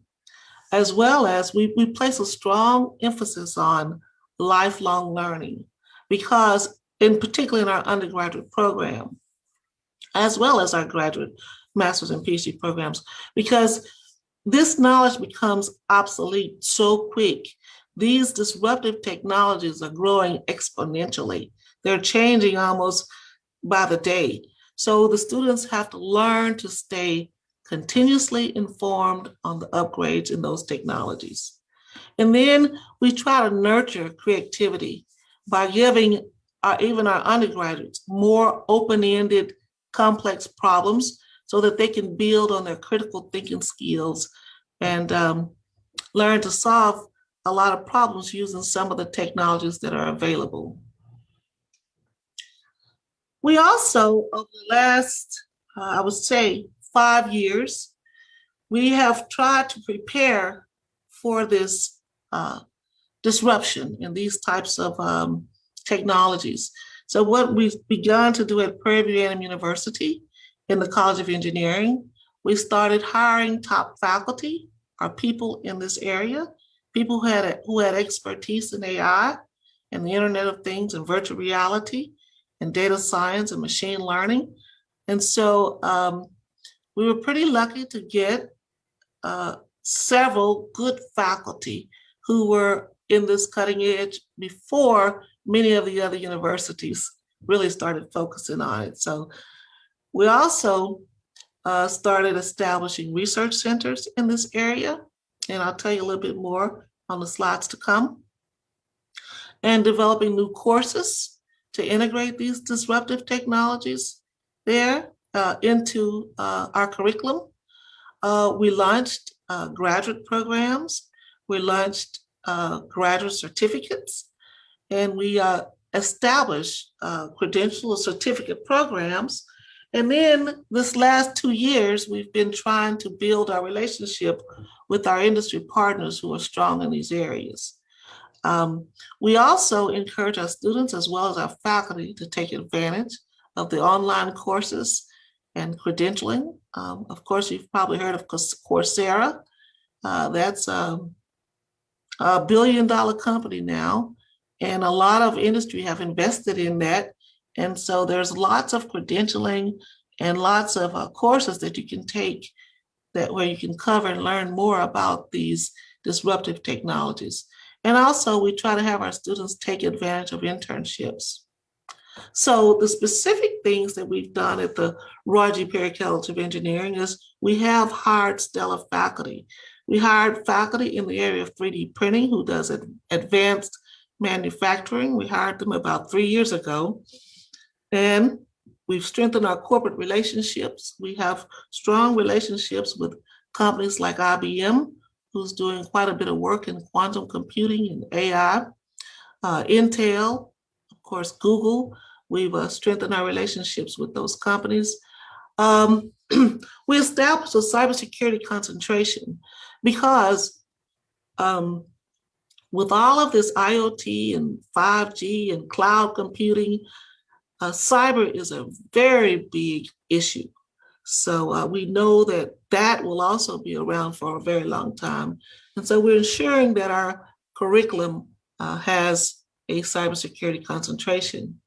As well as we place a strong emphasis on lifelong learning, because in particular in our undergraduate program, as well as our graduate, master's and PhD programs, because this knowledge becomes obsolete so quick. These disruptive technologies are growing exponentially. They're changing almost by the day. So the students have to learn to stay continuously informed on the upgrades in those technologies. And then we try to nurture creativity by giving even our undergraduates more open-ended, complex problems so that they can build on their critical thinking skills and learn to solve a lot of problems using some of the technologies that are available. We also, over the last, I would say, 5 years, we have tried to prepare for this disruption in these types of technologies. So what we've begun to do at Prairie View A&M University in the College of Engineering, we started hiring top faculty, our people in this area, people who had expertise in AI and the Internet of Things and virtual reality and data science and machine learning. And so we were pretty lucky to get several good faculty who were in this cutting edge before many of the other universities really started focusing on it. So we also started establishing research centers in this area, and I'll tell you a little bit more on the slides to come, and developing new courses to integrate these disruptive technologies there into our curriculum. We launched graduate programs, we launched graduate certificates, and we established credential certificate programs. And then this last 2 years, we've been trying to build our relationship with our industry partners who are strong in these areas. We also encourage our students as well as our faculty to take advantage of the online courses and credentialing. Of course, you've probably heard of Coursera. That's a $1 billion company now, and a lot of industry have invested in that. And so there's lots of credentialing and lots of courses that you can take where you can cover and learn more about these disruptive technologies. And also we try to have our students take advantage of internships. So the specific things that we've done at the Roy G. Perry College of Engineering is we have hired stellar faculty. We hired faculty in the area of 3D printing who does advanced manufacturing. We hired them about 3 years ago. And we've strengthened our corporate relationships. We have strong relationships with companies like IBM, who's doing quite a bit of work in quantum computing and AI. Intel, of course, Google. We've strengthened our relationships with those companies. We established a cybersecurity concentration because with all of this IoT and 5G and cloud computing, cyber is a very big issue. So we know that that will also be around for a very long time. And so we're ensuring that our curriculum has a cybersecurity concentration.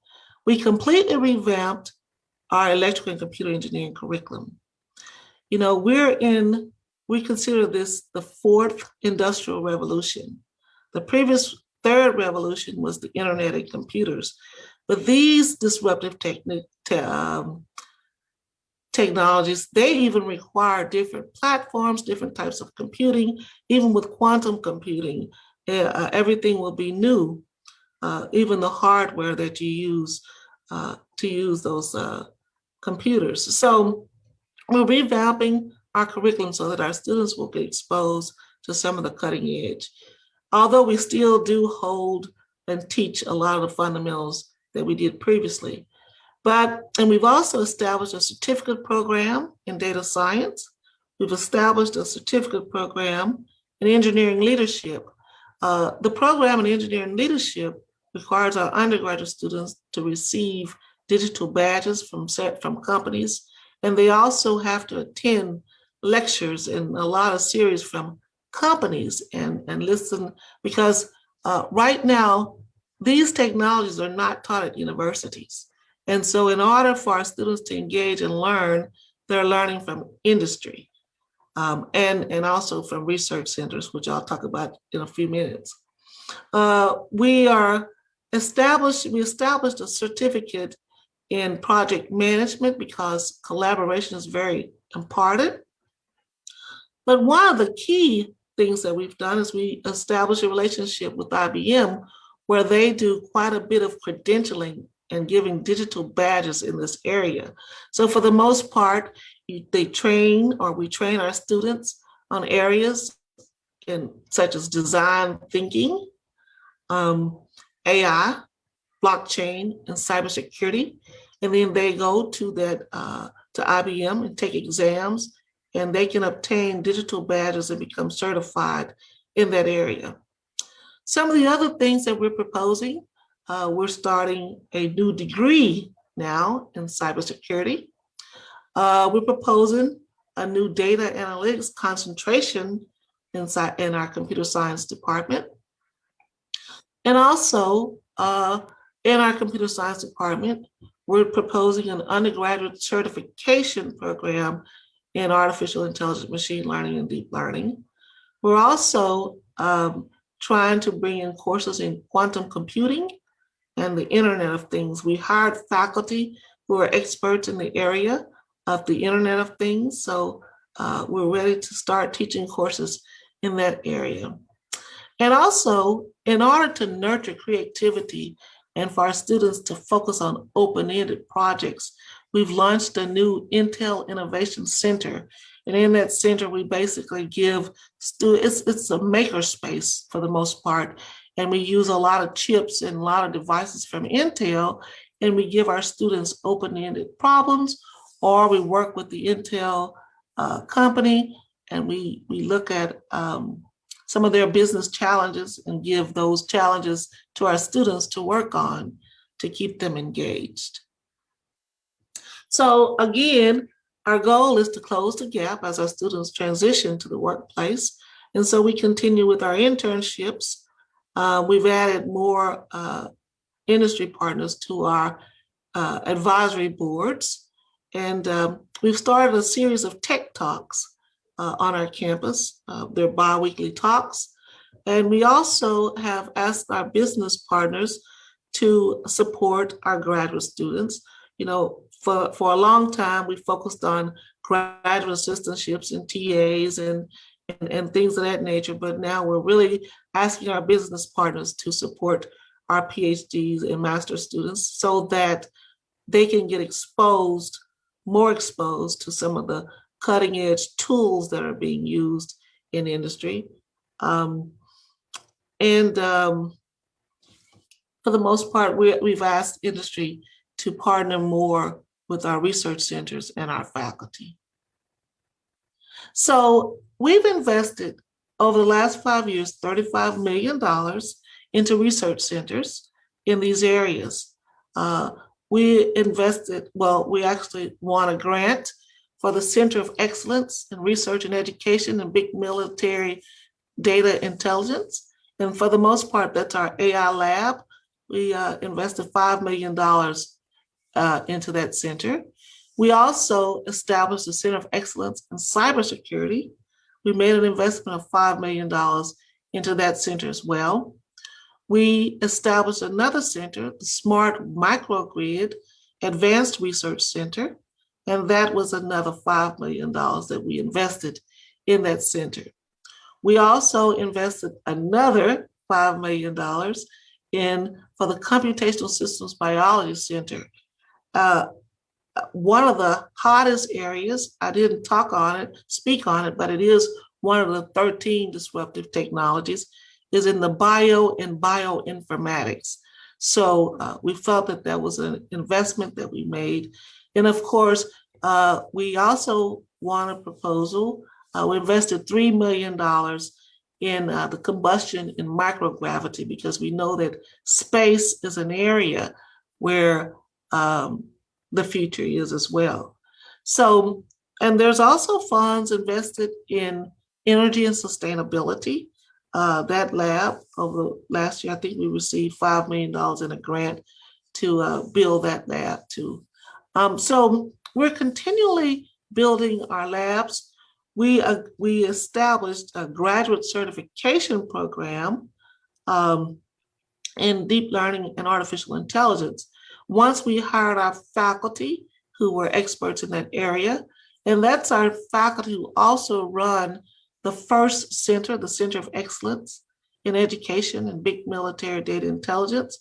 We completely revamped our electrical and computer engineering curriculum. You know, we consider this the fourth industrial revolution. The previous third revolution was the internet and computers. But these disruptive technologies, they even require different platforms, different types of computing. Even with quantum computing, everything will be new, even the hardware that you use to use those computers. So we're revamping our curriculum so that our students will get exposed to some of the cutting edge. Although we still do hold and teach a lot of the fundamentals that we did previously. And we've also established a certificate program in data science. We've established a certificate program in engineering leadership. The program in engineering leadership requires our undergraduate students to receive digital badges from companies And they also have to attend lectures and a lot of series from companies and listen, because right now, these technologies are not taught at universities. And so in order for our students to engage and learn, they're learning from industry and also from research centers, which I'll talk about in a few minutes. We established a certificate in project management because collaboration is very important. But one of the key things that we've done is we established a relationship with IBM where they do quite a bit of credentialing and giving digital badges in this area. So for the most part, we train our students on areas such as design thinking, AI, blockchain, and cybersecurity. And then they go to IBM and take exams, and they can obtain digital badges and become certified in that area. Some of the other things that we're proposing, we're starting a new degree now in cybersecurity. We're proposing a new data analytics concentration in our computer science department. And also in our computer science department, we're proposing an undergraduate certification program in artificial intelligence, machine learning, and deep learning. We're also trying to bring in courses in quantum computing and the Internet of Things. We hired faculty who are experts in the area of the Internet of Things. So we're ready to start teaching courses in that area. And also, in order to nurture creativity and for our students to focus on open-ended projects, we've launched a new Intel Innovation Center. And in that center, we basically give students, it's a maker space for the most part. And we use a lot of chips and a lot of devices from Intel, and we give our students open-ended problems, or we work with the Intel company, and we look at some of their business challenges and give those challenges to our students to work on to keep them engaged. So again, our goal is to close the gap as our students transition to the workplace. And so we continue with our internships. We've added more industry partners to our advisory boards. And we've started a series of tech talks on our campus. They're bi-weekly talks. And we also have asked our business partners to support our graduate students. You know, for a long time, we focused on graduate assistantships and TAs and things of that nature. But now we're really asking our business partners to support our PhDs and master's students so that they can get more exposed to some of the cutting edge tools that are being used in industry. For the most part, we've asked industry to partner more with our research centers and our faculty. So we've invested over the last 5 years, $35 million into research centers in these areas. We actually won a grant for the Center of Excellence in Research and Education and Big Military Data Intelligence. And for the most part, that's our AI lab. We invested $5 million into that center. We also established the Center of Excellence in Cybersecurity. We made an investment of $5 million into that center as well. We established another center, the Smart Microgrid Advanced Research Center, and that was another $5 million that we invested in that center. We also invested another $5 million for the Computational Systems Biology Center. One of the hottest areas, I didn't speak on it, but it is one of the 13 disruptive technologies, is in the bio and bioinformatics. So we felt that was an investment that we made. And of course, we also won a proposal. We invested $3 million in the combustion in microgravity, because we know that space is an area where the future is as well. So, and there's also funds invested in energy and sustainability. That lab over last year, I think we received $5 million in a grant to build that lab too. So we're continually building our labs. We established a graduate certification program in deep learning and artificial intelligence. Once we hired our faculty who were experts in that area, and that's our faculty who also run the first center, the Center of Excellence in Education and Big Military Data Intelligence.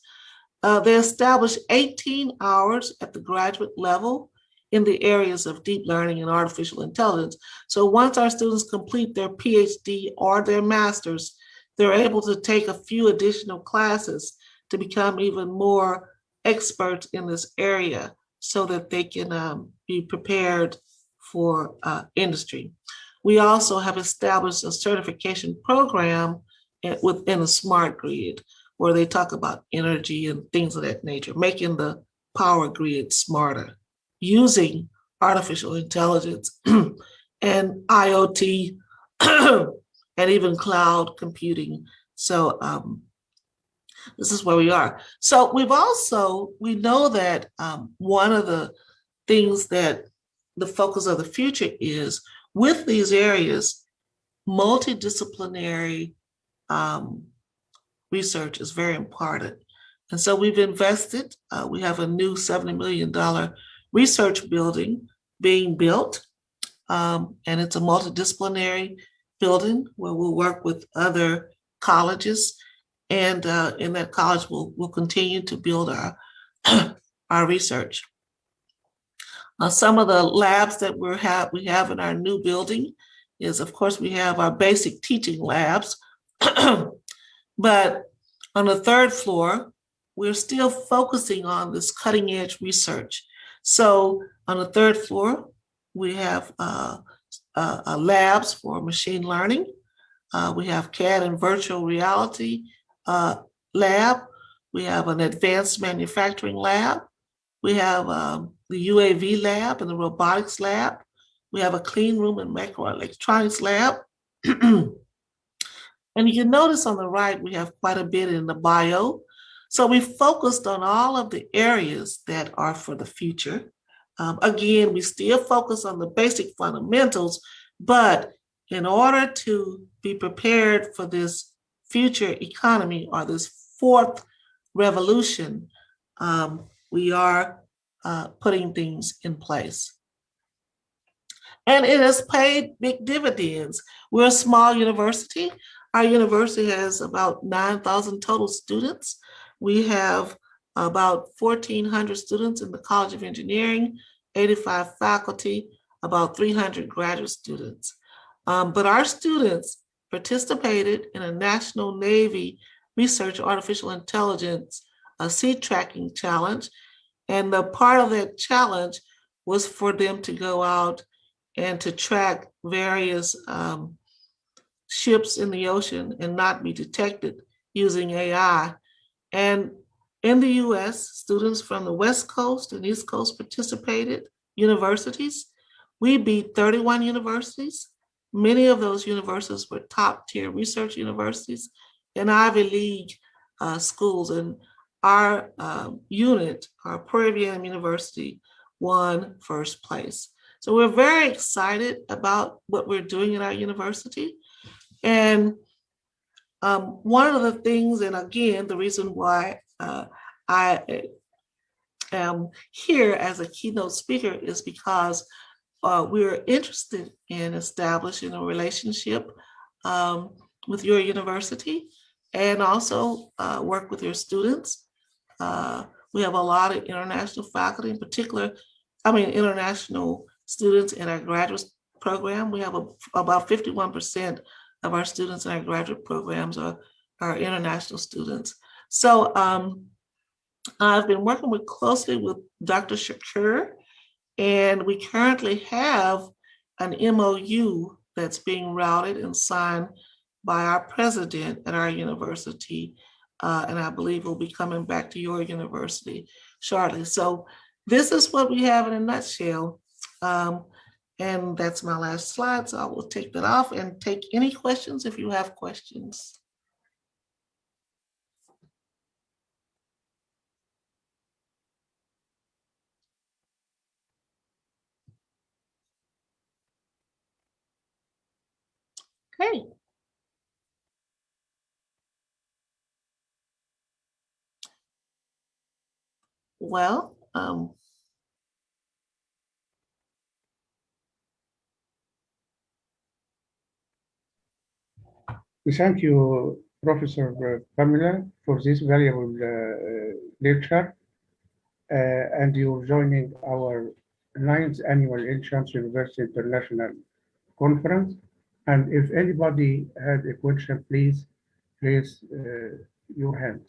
They established 18 hours at the graduate level in the areas of deep learning and artificial intelligence. So once our students complete their PhD or their master's, they're able to take a few additional classes to become even more experts in this area so that they can be prepared for industry. We also have established a certification program within a smart grid where they talk about energy and things of that nature, making the power grid smarter using artificial intelligence and IoT and even cloud computing. So this is where we are. So we know that one of the things that the focus of the future is with these areas, multidisciplinary research is very important. And so we've invested, we have a new $70 million research building being built. And it's a multidisciplinary building where we'll work with other colleges. And in that college, we'll continue to build our research. Some of the labs that we have in our new building is, of course, we have our basic teaching labs. But on the third floor, we're still focusing on this cutting edge research. So on the third floor, we have labs for machine learning. We have CAD and virtual reality lab. We have an advanced manufacturing lab. We have the UAV lab and the robotics lab. We have a clean room and microelectronics lab. And you can notice on the right, we have quite a bit in the bio. So we focused on all of the areas that are for the future. Again, we still focus on the basic fundamentals, but in order to be prepared for this future economy or this fourth revolution, we are putting things in place. And it has paid big dividends. We're a small university. Our university has about 9,000 total students. We have about 1,400 students in the College of Engineering, 85 faculty, about 300 graduate students. But our students participated in a National Navy Research Artificial Intelligence Sea Tracking Challenge. And the part of that challenge was for them to go out and to track various ships in the ocean and not be detected using AI. And in the US, students from the West Coast and East Coast participated, universities. We beat 31 universities. Many of those universities were top tier research universities and Ivy League schools. And our unit, our Prairie View University, won first place. So we're very excited about what we're doing at our university. And one of the things, and again, the reason why I am here as a keynote speaker is because we're interested in establishing a relationship with your university and also work with your students. We have a lot of international faculty, in particular, international students in our graduate program. We have about 51% of our students in our graduate programs are international students. So I've been working closely with Dr. Shakur, and we currently have an MOU that's being routed and signed by our president at our university, and I believe we'll be coming back to your university shortly. So this is what we have in a nutshell. And that's my last slide, so I will take that off and take any questions if you have questions. Okay. Well, We thank you, Professor Pamela, for this valuable lecture, and you joining our 9th annual Insurance University International Conference. And if anybody had a question, please raise your hand.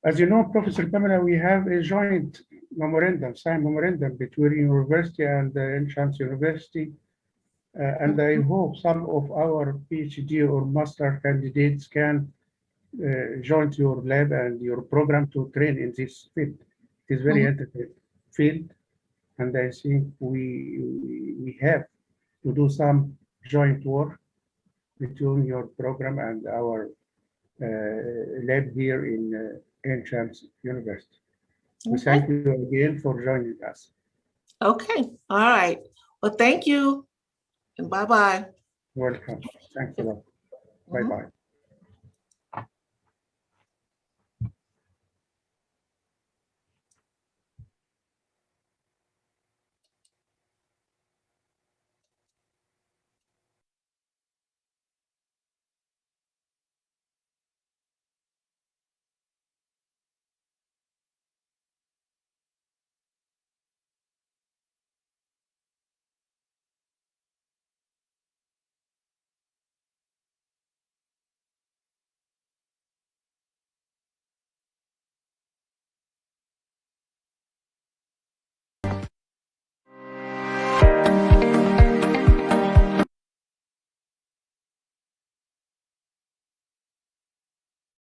As you know, Professor Pamela, we have a joint memorandum, signed memorandum between university and the Insurance University. And I hope some of our PhD or master candidates can join your lab and your program to train in this field. It is very interesting field, and I think we have to do some joint work between your program and our lab here in Insurance University. We thank you again for joining us. Okay, all right. Well, thank you, and bye-bye. Welcome. Thanks a lot. Bye-bye.